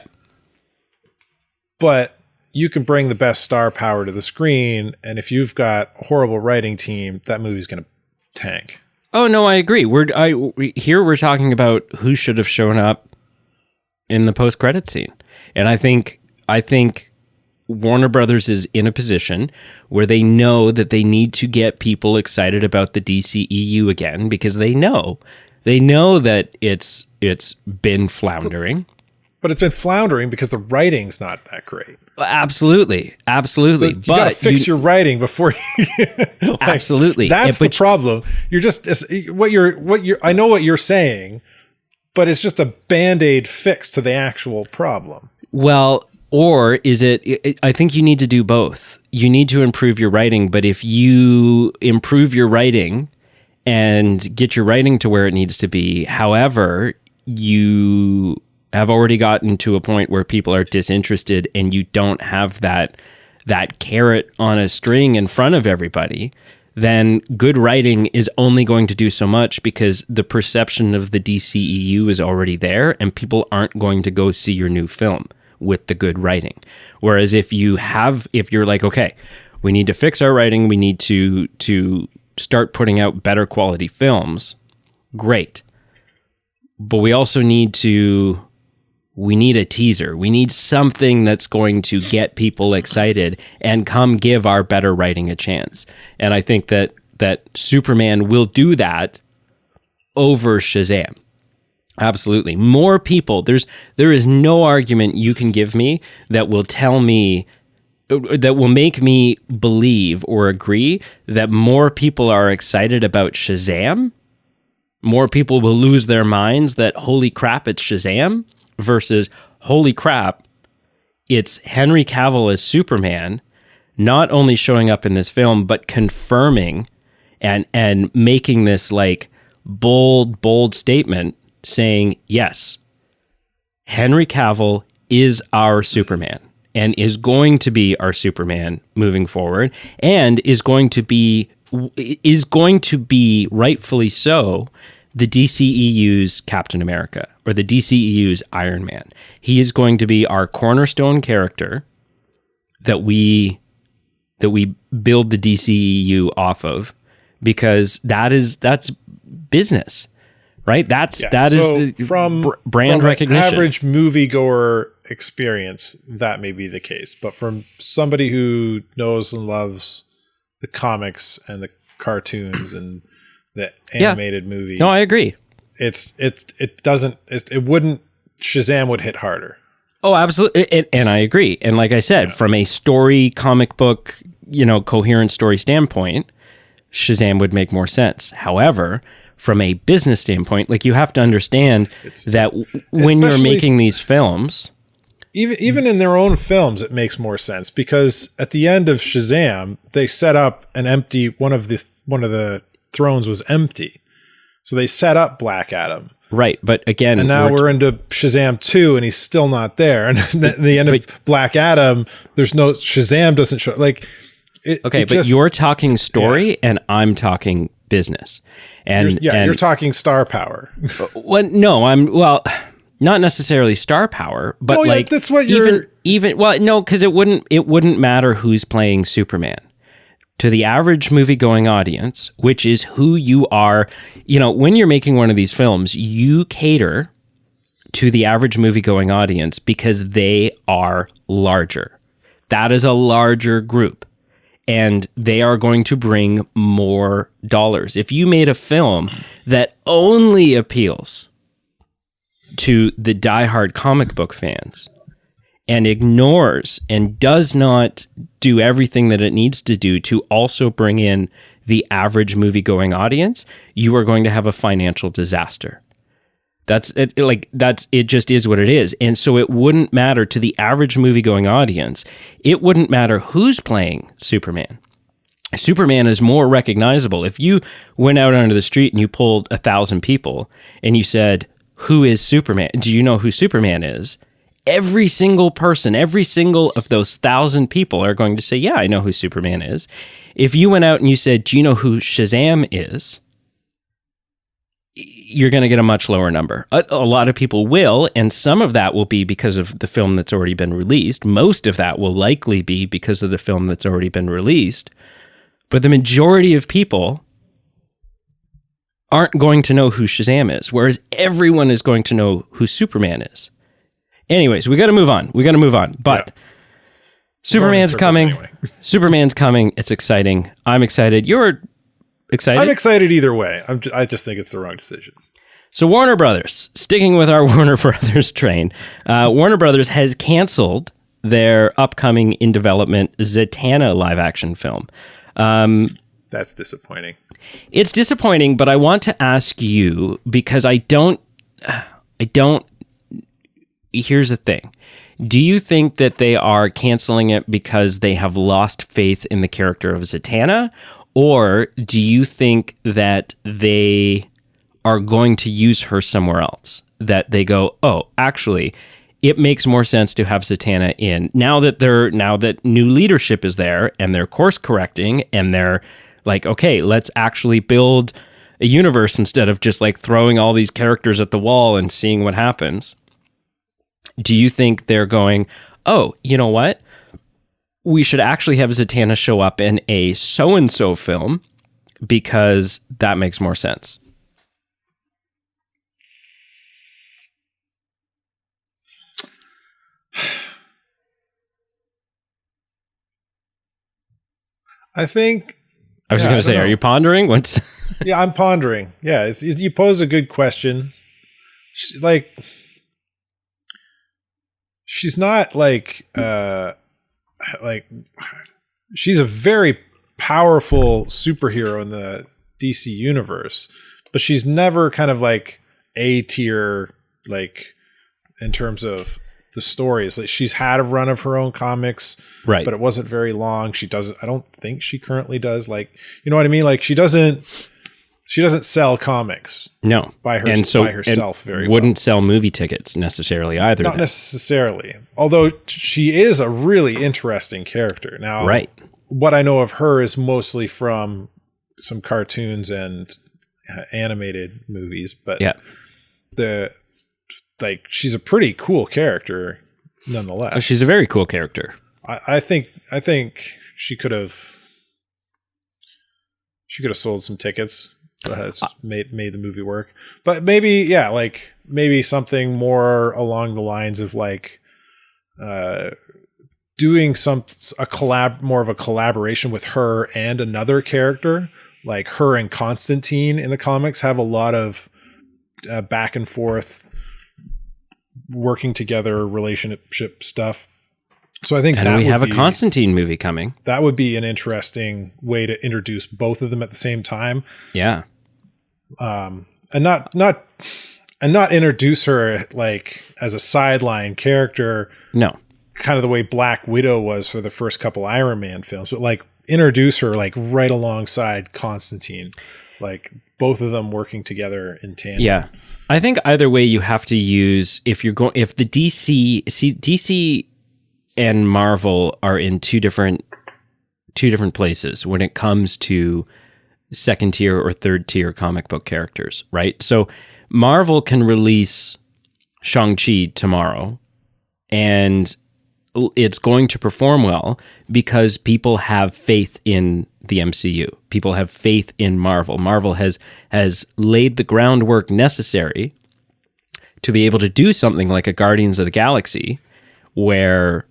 Speaker 2: But you can bring the best star power to the screen, and if you've got a horrible writing team, that movie's going to tank.
Speaker 1: Oh no, I agree. We're talking about who should have shown up in the post-credit scene. And I think Warner Brothers is in a position where they know that they need to get people excited about the DCEU again, because they know that it's been floundering.
Speaker 2: But it's been floundering because the writing's not that great.
Speaker 1: Absolutely.
Speaker 2: So you got to fix your writing before you
Speaker 1: absolutely.
Speaker 2: That's the problem. You're just what you're I know what you're saying, but it's just a Band-Aid fix to the actual problem.
Speaker 1: Well, or is it, I think you need to do both. You need to improve your writing, but if you improve your writing and get your writing to where it needs to be, however, you have already gotten to a point where people are disinterested and you don't have that carrot on a string in front of everybody, then good writing is only going to do so much, because the perception of the DCEU is already there and people aren't going to go see your new film with the good writing. Whereas if you're like, okay, we need to fix our writing, we need to start putting out better quality films, great. But we also need a teaser. We need something that's going to get people excited and come give our better writing a chance. And I think that Superman will do that over Shazam. Absolutely. More people. There is no argument you can give me that will make me believe or agree that more people are excited about Shazam. More people will lose their minds that, holy crap, it's Shazam, versus, holy crap, it's Henry Cavill as Superman, not only showing up in this film, but confirming and making this like bold statement saying, yes, Henry Cavill is our Superman and is going to be our Superman moving forward, and is going to be rightfully so the DCEU's Captain America, or the DCEU's Iron Man. He is going to be our cornerstone character that we build the DCEU off of, because that's business, right? That is
Speaker 2: from
Speaker 1: brand recognition.
Speaker 2: Average moviegoer experience, that may be the case, but from somebody who knows and loves the comics and the cartoons and the animated movies.
Speaker 1: No, I agree.
Speaker 2: Shazam would hit harder.
Speaker 1: Oh, absolutely. And I agree. And like I said, from a comic book, coherent story standpoint, Shazam would make more sense. However, from a business standpoint, like, you have to understand that when you're making these films,
Speaker 2: even in their own films, it makes more sense, because at the end of Shazam, they set up an empty one of the thrones was empty, so they set up Black Adam.
Speaker 1: Right, but again,
Speaker 2: and now we're into Shazam 2, and he's still not there. And at the end of Black Adam, there's no Shazam doesn't show. Like,
Speaker 1: but you're talking story, and I'm talking business, and
Speaker 2: you're talking star power.
Speaker 1: Not necessarily star power, but
Speaker 2: that's what you're
Speaker 1: because it wouldn't matter who's playing Superman. To the average movie-going audience, which is who you are, when you're making one of these films, you cater to the average movie-going audience because they are larger. That is a larger group, and they are going to bring more dollars. If you made a film that only appeals to the diehard comic book fans and ignores and does not do everything that it needs to do to also bring in the average movie-going audience, you are going to have a financial disaster. It just is what it is. And so it wouldn't matter to the average movie-going audience. It wouldn't matter who's playing Superman. Superman is more recognizable. If you went out onto the street and you pulled 1,000 people and you said, who is Superman? Do you know who Superman is? Every single person, every single of those 1,000 people are going to say, yeah, I know who Superman is. If you went out and you said, do you know who Shazam is? You're going to get a much lower number. A lot of people will, and some of that will be because of the film that's already been released. Most of that will likely be because of the film that's already been released. But the majority of people aren't going to know who Shazam is, whereas everyone is going to know who Superman is. Anyways, we got to move on. But Superman's coming. Anyway. Superman's coming. It's exciting. I'm excited. You're excited?
Speaker 2: I'm excited either way. I just think it's the wrong decision.
Speaker 1: So Warner Brothers, sticking with our Warner Brothers train, Warner Brothers has canceled their upcoming in development Zatanna live action film.
Speaker 2: That's disappointing.
Speaker 1: It's disappointing, but I want to ask you because I don't. Here's the thing. Do you think that they are canceling it because they have lost faith in the character of Zatanna? Or do you think that they are going to use her somewhere else? That they go, oh, actually, it makes more sense to have Zatanna in now that new leadership is there and they're course correcting and they're like, okay, let's actually build a universe instead of just like throwing all these characters at the wall and seeing what happens. Do you think they're going, oh, you know what? We should actually have Zatanna show up in a so-and-so film because that makes more sense?
Speaker 2: I think...
Speaker 1: I was going to say, are you pondering? What's?
Speaker 2: Yeah, I'm pondering. Yeah, you pose a good question. She's not like she's a very powerful superhero in the DC universe, but she's never kind of like A tier, like in terms of the stories. Like she's had a run of her own comics,
Speaker 1: right?
Speaker 2: But it wasn't very long. She doesn't. I don't think she currently does. Like, you know what I mean? Like she doesn't sell comics.
Speaker 1: No,
Speaker 2: by herself. Very
Speaker 1: wouldn't sell movie tickets necessarily either.
Speaker 2: Not necessarily. Although she is a really interesting character. Now,
Speaker 1: right. What
Speaker 2: I know of her is mostly from some cartoons and animated movies, but
Speaker 1: yeah,
Speaker 2: she's a pretty cool character nonetheless.
Speaker 1: Oh, she's a very cool character.
Speaker 2: I think she could have sold some tickets. Made the movie work, but maybe something more along the lines of like doing more of a collaboration with her and another character. Like her and Constantine in the comics have a lot of back and forth working together relationship stuff. So I think
Speaker 1: we have a Constantine movie coming.
Speaker 2: That would be an interesting way to introduce both of them at the same time.
Speaker 1: Yeah.
Speaker 2: And not introduce her like as a sideline character.
Speaker 1: No.
Speaker 2: Kind of the way Black Widow was for the first couple Iron Man films, but like introduce her like right alongside Constantine, like both of them working together in tandem.
Speaker 1: Yeah. I think either way you have to use if the DC and Marvel are in two different places when it comes to second tier or third tier comic book characters, right? So Marvel can release Shang-Chi tomorrow and it's going to perform well because people have faith in the MCU. People have faith in Marvel. Marvel has laid the groundwork necessary to be able to do something like a Guardians of the Galaxy where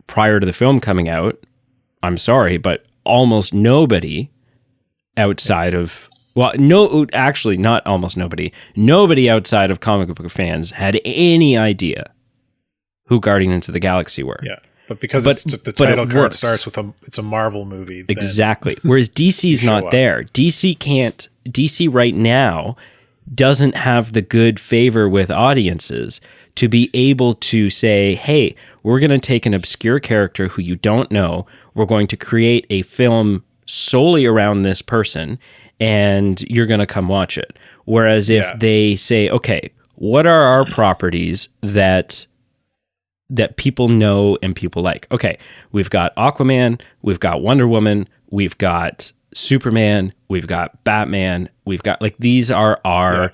Speaker 1: prior to the film coming out, I'm sorry, but almost nobody outside of, not almost nobody outside of comic book fans had any idea who Guardians of the Galaxy were.
Speaker 2: Yeah, but because the title card starts with it's a Marvel movie.
Speaker 1: Exactly. Whereas DC's not there. DC right now doesn't have the good favor with audiences to be able to say, hey, we're going to take an obscure character who you don't know. We're going to create a film solely around this person and you're going to come watch it. Whereas if they say, okay, what are our properties that people know and people like? Okay, we've got Aquaman, we've got Wonder Woman, we've got Superman, we've got Batman, we've got like these are our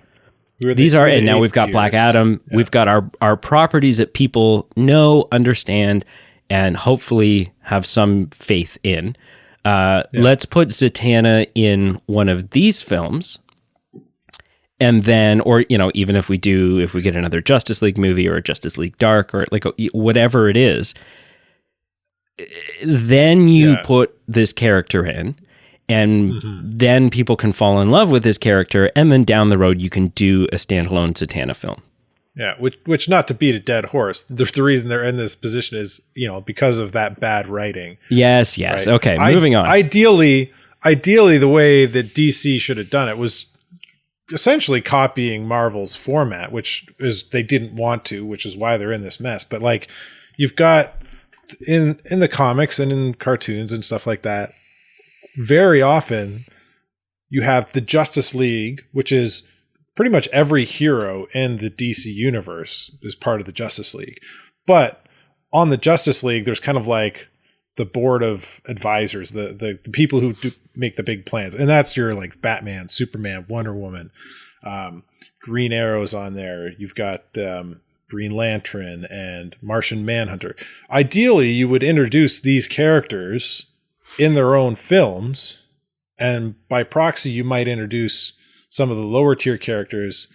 Speaker 1: and now we've got Black Adam. Yeah. We've got our properties that people know, understand, and hopefully have some faith in. Let's put Zatanna in one of these films And then, or, you know, even if we get another Justice League movie or a Justice League Dark or like whatever it is, then you put this character in, and then people can fall in love with this character, and then down the road you can do a standalone Zatanna film.
Speaker 2: Yeah, which not to beat a dead horse, the reason they're in this position is, you know, because of that bad writing.
Speaker 1: Yes. Right? Okay, moving on.
Speaker 2: Ideally, the way that DC should have done it was essentially copying Marvel's format, which is they didn't want to, which is why they're in this mess. But like, you've got in the comics and in cartoons and stuff like that, very often you have the Justice League, which is pretty much every hero in the DC universe is part of the Justice League. But on the Justice League, there's kind of like the board of advisors, the people who do make the big plans. And that's your like Batman, Superman, Wonder Woman, Green Arrow's on there. You've got Green Lantern and Martian Manhunter. Ideally, you would introduce these characters in their own films, and by proxy, you might introduce some of the lower tier characters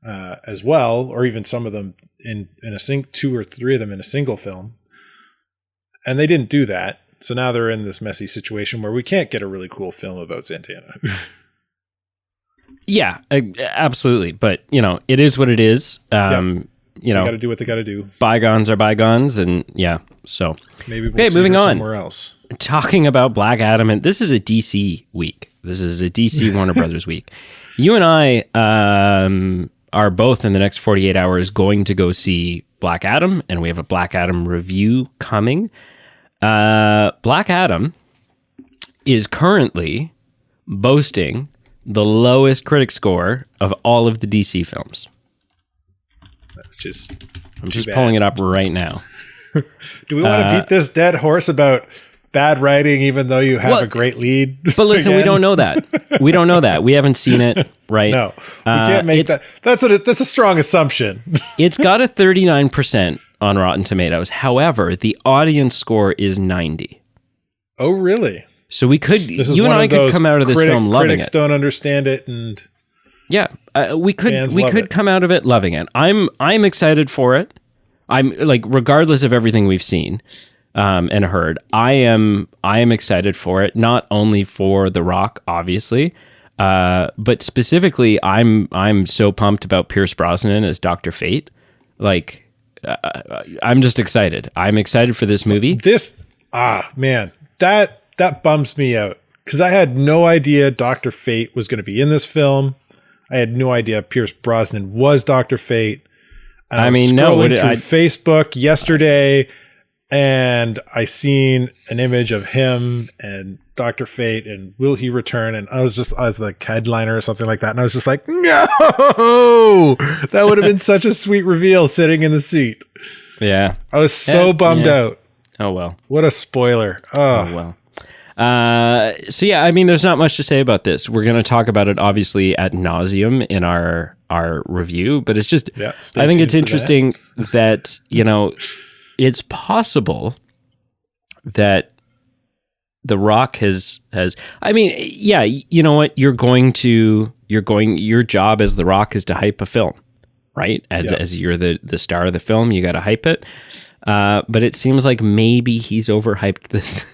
Speaker 2: as well, or even some of them in a two or three of them in a single film. And they didn't do that. So now they're in this messy situation where we can't get a really cool film about Zatanna.
Speaker 1: Yeah, absolutely. But, you know, it is what it is. You know,
Speaker 2: they got to do what they got to do.
Speaker 1: Bygones are bygones. And yeah, so.
Speaker 2: Maybe we'll see moving on somewhere else.
Speaker 1: Talking about Black Adam, and this is a DC week. This is a DC Warner Brothers week. You and I are both in the next 48 hours going to go see Black Adam, and we have a Black Adam review coming. Black Adam is currently boasting the lowest critic score of all of the DC films. I'm just pulling it up right now.
Speaker 2: Do we want to beat this dead horse about bad writing, even though you have a great lead?
Speaker 1: But listen, we don't know that. We don't know that. We haven't seen it, right?
Speaker 2: No, we can't make that. That's a strong assumption.
Speaker 1: It's got a 39% on Rotten Tomatoes. However, the audience score is 90.
Speaker 2: Oh, really?
Speaker 1: So we could, you and I could come out of this film loving it.
Speaker 2: Critics don't understand it, and
Speaker 1: yeah, we could come out of it loving it. I'm excited for it. I'm like, regardless of everything we've seen and heard, I am excited for it. Not only for The Rock, obviously, but specifically, I'm so pumped about Pierce Brosnan as Dr. Fate. Like, I'm just excited. I'm excited for this movie.
Speaker 2: Man, that bums me out because I had no idea Dr. Fate was going to be in this film. I had no idea Pierce Brosnan was Dr. Fate. And I was scrolling through Facebook yesterday, and I seen an image of him and Dr. Fate and will he return? And I was like headliner or something like that. And I was just like, no, that would have been such a sweet reveal sitting in the seat.
Speaker 1: Yeah.
Speaker 2: I was so bummed out.
Speaker 1: Oh, well.
Speaker 2: What a spoiler.
Speaker 1: Oh, well. So yeah, I mean, there's not much to say about this. We're going to talk about it obviously ad nauseum in our review, but it's just, I think it's interesting that, you know, it's possible that The Rock has, I mean, yeah, you know what? Your job as The Rock is to hype a film, right? As you're the star of the film, you got to hype it. But it seems like maybe he's overhyped this.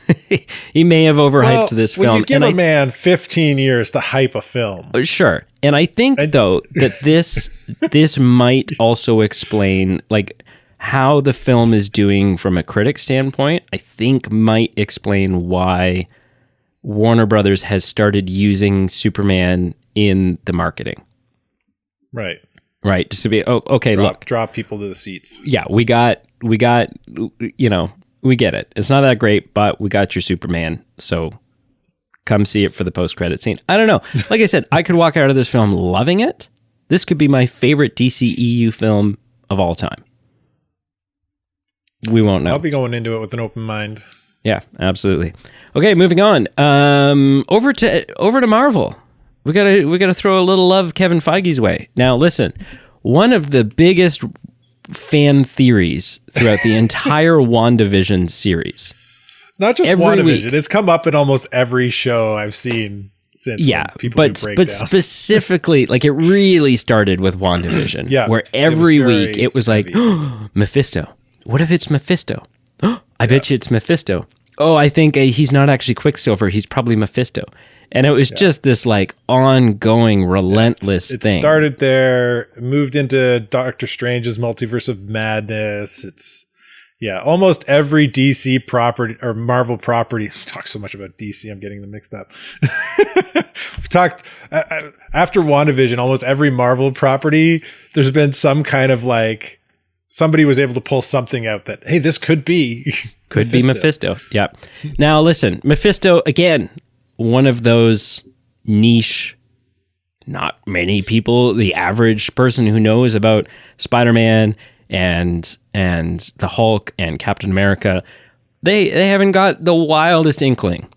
Speaker 1: He may have overhyped this film.
Speaker 2: When you give a man 15 years to hype a film.
Speaker 1: Sure. And I think, though, that this might also explain, like, how the film is doing from a critic standpoint. I think might explain why Warner Brothers has started using Superman in the marketing.
Speaker 2: Right.
Speaker 1: Right. Just to be, look.
Speaker 2: Drop people to the seats.
Speaker 1: Yeah, we got, you know, we get it. It's not that great, but we got your Superman. So come see it for the post-credit scene. I don't know. Like I said, I could walk out of this film loving it. This could be my favorite DCEU film of all time. We won't know.
Speaker 2: I'll be going into it with an open mind.
Speaker 1: Yeah, absolutely. Okay, moving on. Over to Marvel. We gotta throw a little love Kevin Feige's way. Now, listen, one of the biggest fan theories throughout the entire WandaVision series.
Speaker 2: Not just WandaVision. It's come up in almost every show I've seen since
Speaker 1: Yeah,
Speaker 2: people
Speaker 1: but
Speaker 2: do breakdowns.
Speaker 1: specifically, like it really started with WandaVision,
Speaker 2: Yeah,
Speaker 1: where
Speaker 2: it was
Speaker 1: every
Speaker 2: very
Speaker 1: week it was like,
Speaker 2: heavy.
Speaker 1: oh, Mephisto. What if it's Mephisto? I bet you it's Mephisto. Oh, I think he's not actually Quicksilver. He's probably Mephisto. And it was just this like ongoing, relentless
Speaker 2: It
Speaker 1: thing.
Speaker 2: started there, moved into Doctor Strange's Multiverse of Madness. Almost every DC property or Marvel property. We talk so much about DC, I'm getting them mixed up. We've talked after WandaVision, almost every Marvel property, there's been some kind of like somebody was able to pull something out that, hey, this could be
Speaker 1: Mephisto. Yeah. Now listen, Mephisto, again, one of those niche, not many people, the average person who knows about Spider-Man and the Hulk and Captain America, they haven't got the wildest inkling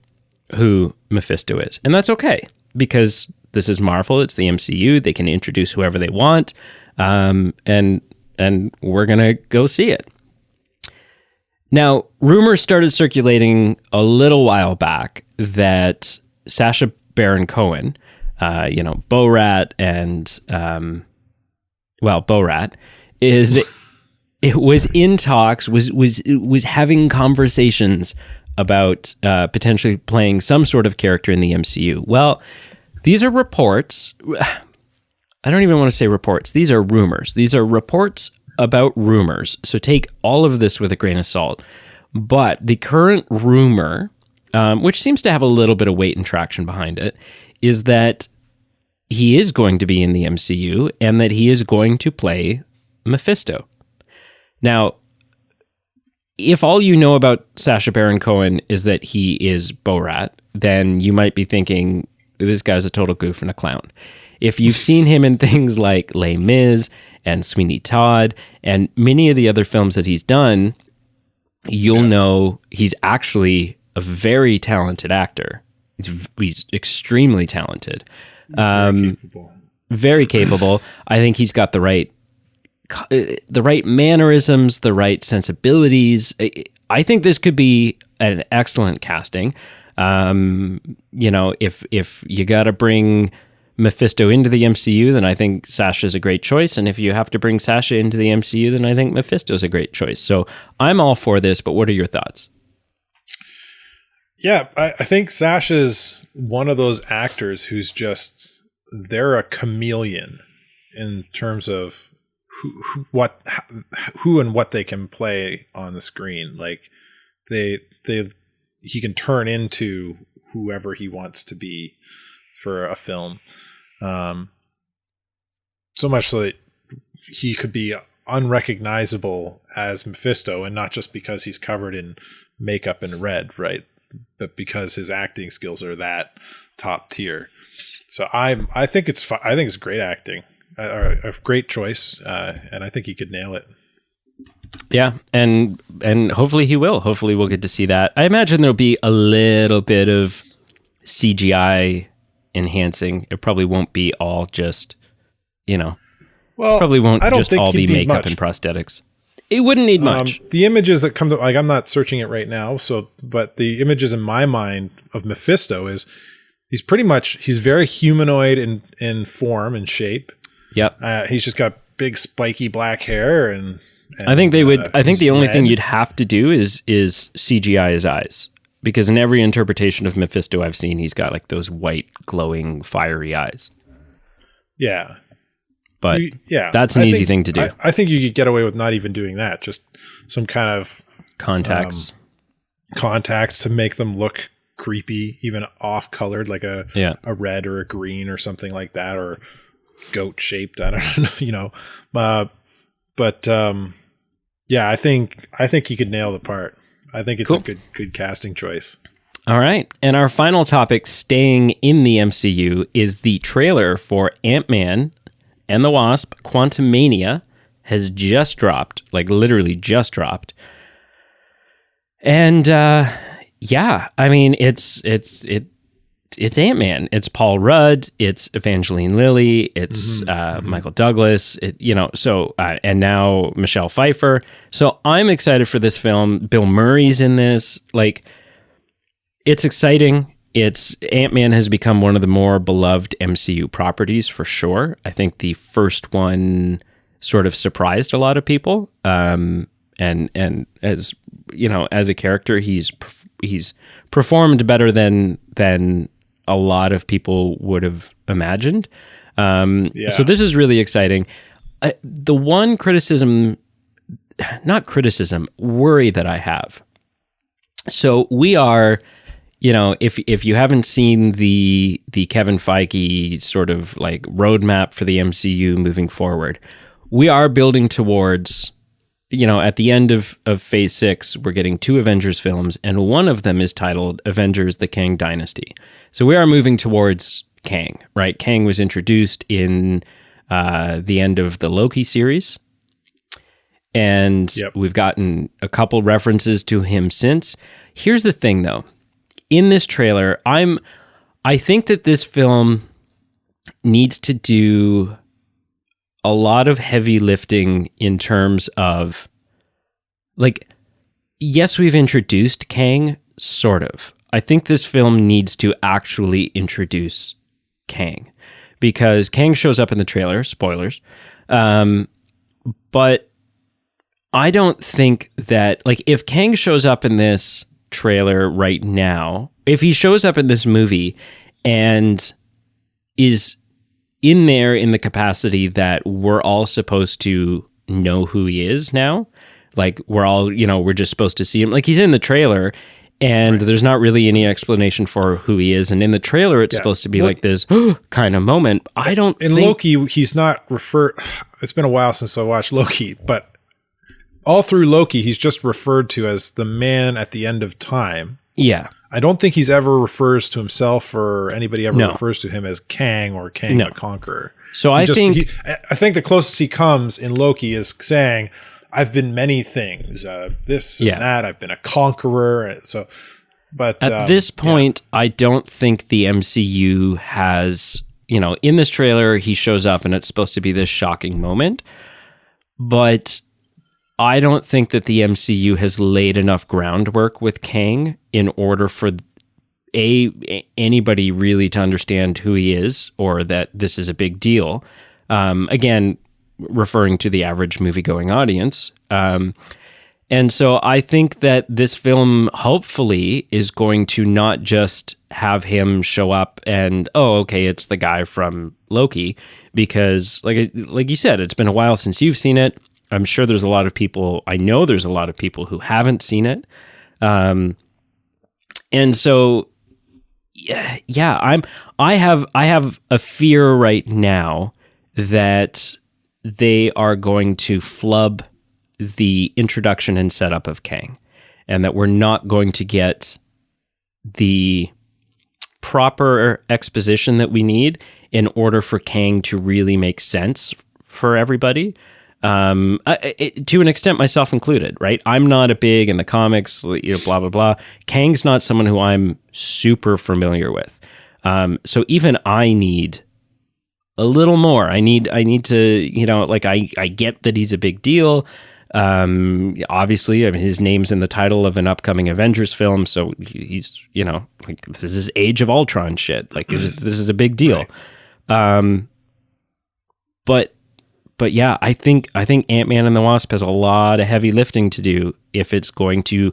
Speaker 1: who Mephisto is. And that's okay, because this is Marvel, it's the MCU, they can introduce whoever they want, and we're going to go see it. Now, rumors started circulating a little while back that Sacha Baron Cohen, Borat and, Borat it was in talks, was having conversations about potentially playing some sort of character in the MCU. Well, these are reports. I don't even want to say reports. These are rumors. These are reports about rumors. So take all of this with a grain of salt. But the current rumor, which seems to have a little bit of weight and traction behind it, is that he is going to be in the MCU and that he is going to play Mephisto. Now, if all you know about Sacha Baron Cohen is that he is Borat, then you might be thinking, this guy's a total goof and a clown. If you've seen him in things like Les Mis and Sweeney Todd and many of the other films that he's done, you'll know he's actually a very talented actor. He's extremely talented.
Speaker 2: He's very capable.
Speaker 1: Very capable. I think he's got the right mannerisms, the right sensibilities. I think this could be an excellent casting. If you got to bring Mephisto into the MCU, then I think Sasha's a great choice. And if you have to bring Sasha into the MCU, then I think Mephisto's a great choice. So I'm all for this, but what are your thoughts?
Speaker 2: Yeah, I think Sasha's one of those actors who's just, they're a chameleon in terms of who and what they can play on the screen. Like he can turn into whoever he wants to be for a film. So much so that he could be unrecognizable as Mephisto, and not just because he's covered in makeup and red, right? But because his acting skills are that top tier. So I think it's great acting. A great choice, and I think he could nail it.
Speaker 1: Yeah, and hopefully he will. Hopefully we'll get to see that. I imagine there'll be a little bit of CGI enhancing. It probably won't be all just, probably won't just all be makeup and prosthetics. It wouldn't need much.
Speaker 2: The images that come to, like, I'm not searching it right now, but the images in my mind of Mephisto is he's very humanoid in form and shape. Yep. He's just got big spiky black hair and
Speaker 1: I think the only thing you'd have to do is CGI his eyes, because in every interpretation of Mephisto I've seen, he's got like those white glowing fiery eyes.
Speaker 2: Yeah.
Speaker 1: But that's an easy thing to do.
Speaker 2: I think you could get away with not even doing that. Just some kind of contacts to make them look creepy, even off colored, like a red or a green or something like that, or goat shaped. I don't know, I think he could nail the part. I think it's a good casting choice.
Speaker 1: All right. And our final topic, staying in the MCU, is the trailer for Ant-Man and the Wasp: Quantumania has just dropped, like literally just dropped. And I mean, it's Ant-Man. It's Paul Rudd. It's Evangeline Lilly. It's Michael Douglas. And now Michelle Pfeiffer. So I'm excited for this film. Bill Murray's in this. Like, it's exciting. Ant-Man has become one of the more beloved MCU properties for sure. I think the first one sort of surprised a lot of people. And as you know, as a character, he's performed better than a lot of people would have imagined. So this is really exciting. The one worry that I have. So we are, you know, if you haven't seen the Kevin Feige sort of like roadmap for the MCU moving forward, we are building towards, you know, at the end of Phase 6, we're getting 2 Avengers films, and one of them is titled Avengers: The Kang Dynasty. So we are moving towards Kang, right? Kang was introduced in the end of the Loki series, and we've gotten a couple references to him since. Here's the thing, though. In this trailer, I think that this film needs to do a lot of heavy lifting in terms of, like, yes, we've introduced Kang, sort of. I think this film needs to actually introduce Kang, because Kang shows up in the trailer, spoilers, but I don't think that, like, if Kang shows up in this trailer right now, if he shows up in this movie and is in there in the capacity that we're all supposed to know who he is now, like we're all, you know, we're just supposed to see him, like he's in the trailer and there's not really any explanation for who he is, and in the trailer it's supposed to be like this kind of moment. I don't think
Speaker 2: Loki, he's not referred. It's been a while since I watched Loki, but all through Loki, he's just referred to as the man at the end of time.
Speaker 1: Yeah.
Speaker 2: I don't think he's ever refers to himself, or anybody ever refers to him as Kang or Kang the Conqueror.
Speaker 1: So I think
Speaker 2: the closest he comes in Loki is saying, I've been many things, this and that. I've been a conqueror. So, but
Speaker 1: at this point, I don't think the MCU has, you know, in this trailer, he shows up and it's supposed to be this shocking moment, but I don't think that the MCU has laid enough groundwork with Kang in order for anybody really to understand who he is, or that this is a big deal. Again, referring to the average movie-going audience. And so I think that this film hopefully is going to not just have him show up and, oh, okay, it's the guy from Loki, because like you said, it's been a while since you've seen it. I'm sure there's a lot of people, I know there's a lot of people who haven't seen it. And so, I have a fear right now that they are going to flub the introduction and setup of Kang, and that we're not going to get the proper exposition that we need in order for Kang to really make sense for everybody. To an extent, myself included, right? I'm not a big in the comics, you know, blah, blah, blah. Kang's not someone who I'm super familiar with. So even I need a little more. I need to, you know, like I get that he's a big deal. Obviously, I mean, his name's in the title of an upcoming Avengers film. So he's, you know, like this is Age of Ultron shit. Like this is a big deal. Right. But yeah, I think Ant-Man and the Wasp has a lot of heavy lifting to do if it's going to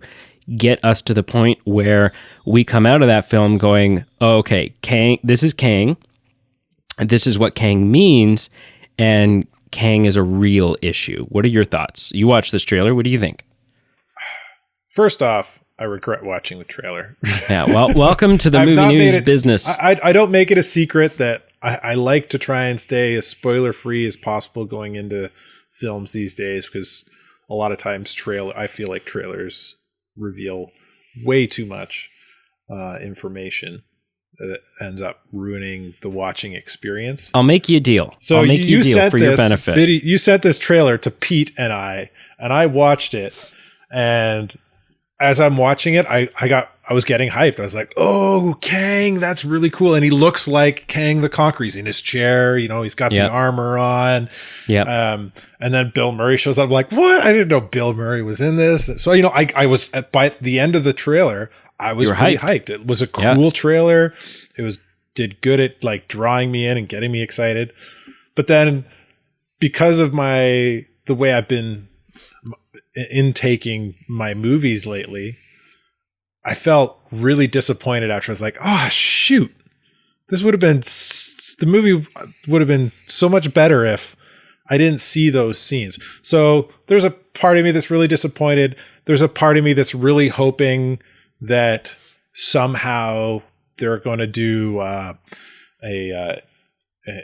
Speaker 1: get us to the point where we come out of that film going, oh, okay, Kang, this is Kang, and this is what Kang means, and Kang is a real issue. What are your thoughts? You watched this trailer. What do you think?
Speaker 2: First off, I regret watching the trailer.
Speaker 1: Yeah, well, welcome to the movie news business.
Speaker 2: I don't make it a secret that I like to try and stay as spoiler-free as possible going into films these days, because a lot of times I feel like trailers reveal way too much information that ends up ruining the watching experience.
Speaker 1: I'll make you a deal.
Speaker 2: So
Speaker 1: I'll make you a deal for your benefit.
Speaker 2: You sent this trailer to Pete and I watched it, and as I'm watching it, I I was getting hyped. I was like, oh, Kang, that's really cool. And he looks like Kang the Conqueror. He's in his chair, he's got the armor on.
Speaker 1: Yeah.
Speaker 2: And then Bill Murray shows up. I'm like, what? I didn't know Bill Murray was in this. So, I was by the end of the trailer, I was pretty hyped. It was a cool trailer. It did good at like drawing me in and getting me excited. But then because of the way I've been intaking my movies lately, I felt really disappointed after. I was like, oh, shoot. The movie would have been so much better if I didn't see those scenes. So there's a part of me that's really disappointed. There's a part of me that's really hoping that somehow they're going to do a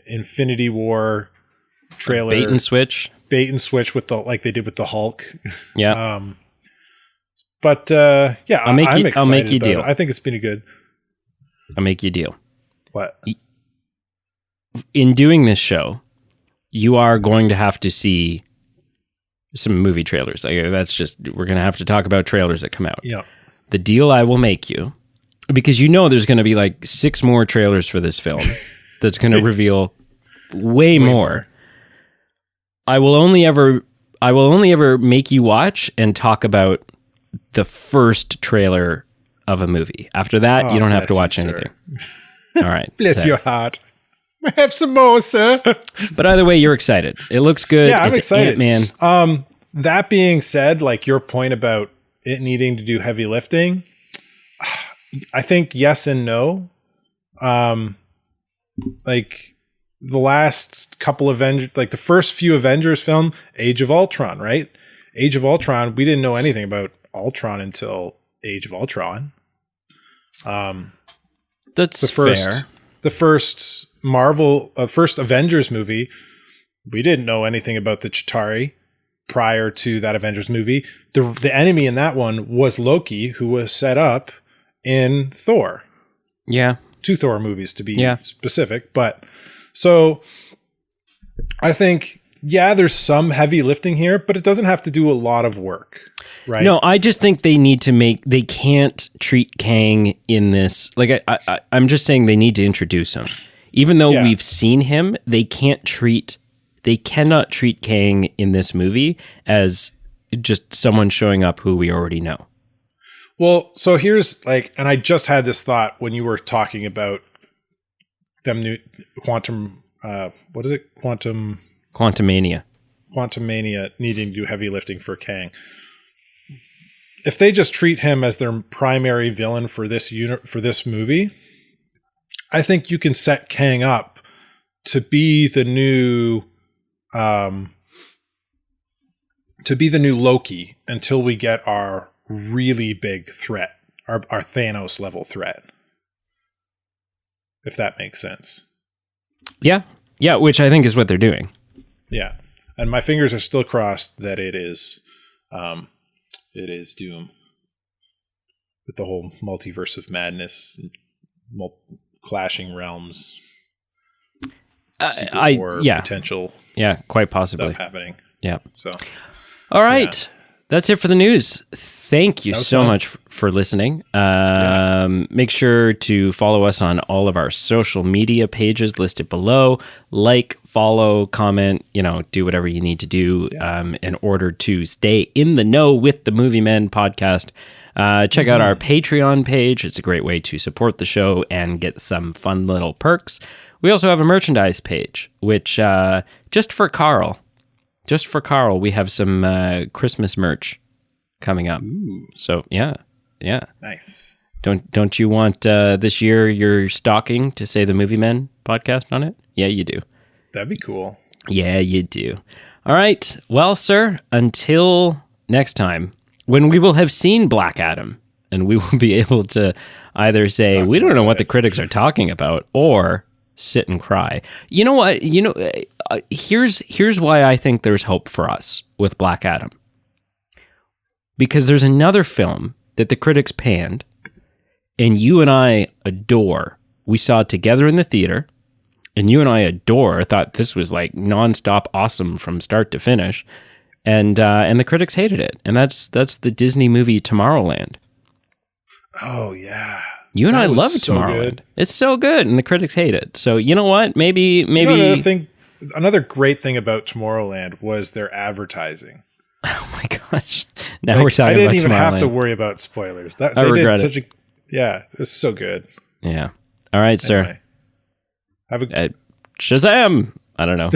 Speaker 2: Infinity War trailer.
Speaker 1: Bait and switch
Speaker 2: with like they did with the Hulk.
Speaker 1: Yeah.
Speaker 2: But I'm excited.
Speaker 1: I'll make you a deal.
Speaker 2: I think it's been good.
Speaker 1: I'll make you a deal.
Speaker 2: What?
Speaker 1: In doing this show, you are going to have to see some movie trailers. Like, we're going to have to talk about trailers that come out.
Speaker 2: Yeah.
Speaker 1: The deal I will make you, because there's going to be like 6 more trailers for this film that's going to reveal way more. I will only ever make you watch and talk about the first trailer of a movie. After that, you don't have to watch anything. All right.
Speaker 2: Bless your heart. Have some more, sir.
Speaker 1: But either way, you're excited. It looks good.
Speaker 2: Yeah, I'm excited.
Speaker 1: Man.
Speaker 2: That being said, like your point about it needing to do heavy lifting, I think yes and no. Like the last couple Avengers, like the first few Avengers film, Age of Ultron, right? Age of Ultron, we didn't know anything about Ultron until Age of Ultron.
Speaker 1: That's fair.
Speaker 2: The first first Avengers movie, we didn't know anything about the Chitauri prior to that Avengers movie. The enemy in that one was Loki, who was set up in Thor.
Speaker 1: Yeah.
Speaker 2: 2 Thor movies to be specific. But so I think, there's some heavy lifting here, but it doesn't have to do a lot of work. Right.
Speaker 1: No, I just think they can't treat Kang in this. Like I'm just saying they need to introduce him. Even though we've seen him, they cannot treat Kang in this movie as just someone showing up who we already know.
Speaker 2: Well, so here's and I just had this thought when you were talking about them new quantum, what is it?
Speaker 1: Quantumania
Speaker 2: needing to do heavy lifting for Kang. If they just treat him as their primary villain for this movie, I think you can set Kang up to be the new Loki until we get our really big threat, our Thanos level threat. If that makes sense.
Speaker 1: Yeah. Yeah, which I think is what they're doing.
Speaker 2: Yeah. And my fingers are still crossed that it is Doom, with the whole multiverse of madness, clashing realms, potential.
Speaker 1: Yeah, quite possibly
Speaker 2: stuff happening.
Speaker 1: Yeah.
Speaker 2: So,
Speaker 1: all right. Yeah. That's it for the news. Thank you so much for listening. Make sure to follow us on all of our social media pages listed below. Like, follow, comment, do whatever you need to do in order to stay in the know with the Movie Men podcast. Check out our Patreon page. It's a great way to support the show and get some fun little perks. We also have a merchandise page, which just for Carl, we have some Christmas merch coming up. Ooh. So yeah.
Speaker 2: Nice.
Speaker 1: Don't you want this year your stocking to say the Movie Men podcast on it? Yeah, you do.
Speaker 2: That'd be cool.
Speaker 1: Yeah, you do. All right. Well, sir, until next time, when we will have seen Black Adam, and we will be able to either say we don't know what the critics are talking about, or sit and cry. You know what? Here's why I think there's hope for us with Black Adam. Because there's another film that the critics panned, and you and I adore. We saw it together in the theater, and you and I thought this was like nonstop awesome from start to finish, and the critics hated it. And that's the Disney movie Tomorrowland.
Speaker 2: Oh yeah.
Speaker 1: You and
Speaker 2: That
Speaker 1: I
Speaker 2: was
Speaker 1: love
Speaker 2: so
Speaker 1: Tomorrowland.
Speaker 2: good.
Speaker 1: It's so good, and the critics hate it. So you know what? Maybe
Speaker 2: You know, another great thing about Tomorrowland was their advertising.
Speaker 1: Oh my gosh! Now we're talking about
Speaker 2: I didn't even have to
Speaker 1: Tomorrowland.
Speaker 2: worry about spoilers. That
Speaker 1: I
Speaker 2: they
Speaker 1: regret
Speaker 2: did such a it was so good.
Speaker 1: Yeah. All right, sir.
Speaker 2: Anyway, have a
Speaker 1: Shazam! I don't know.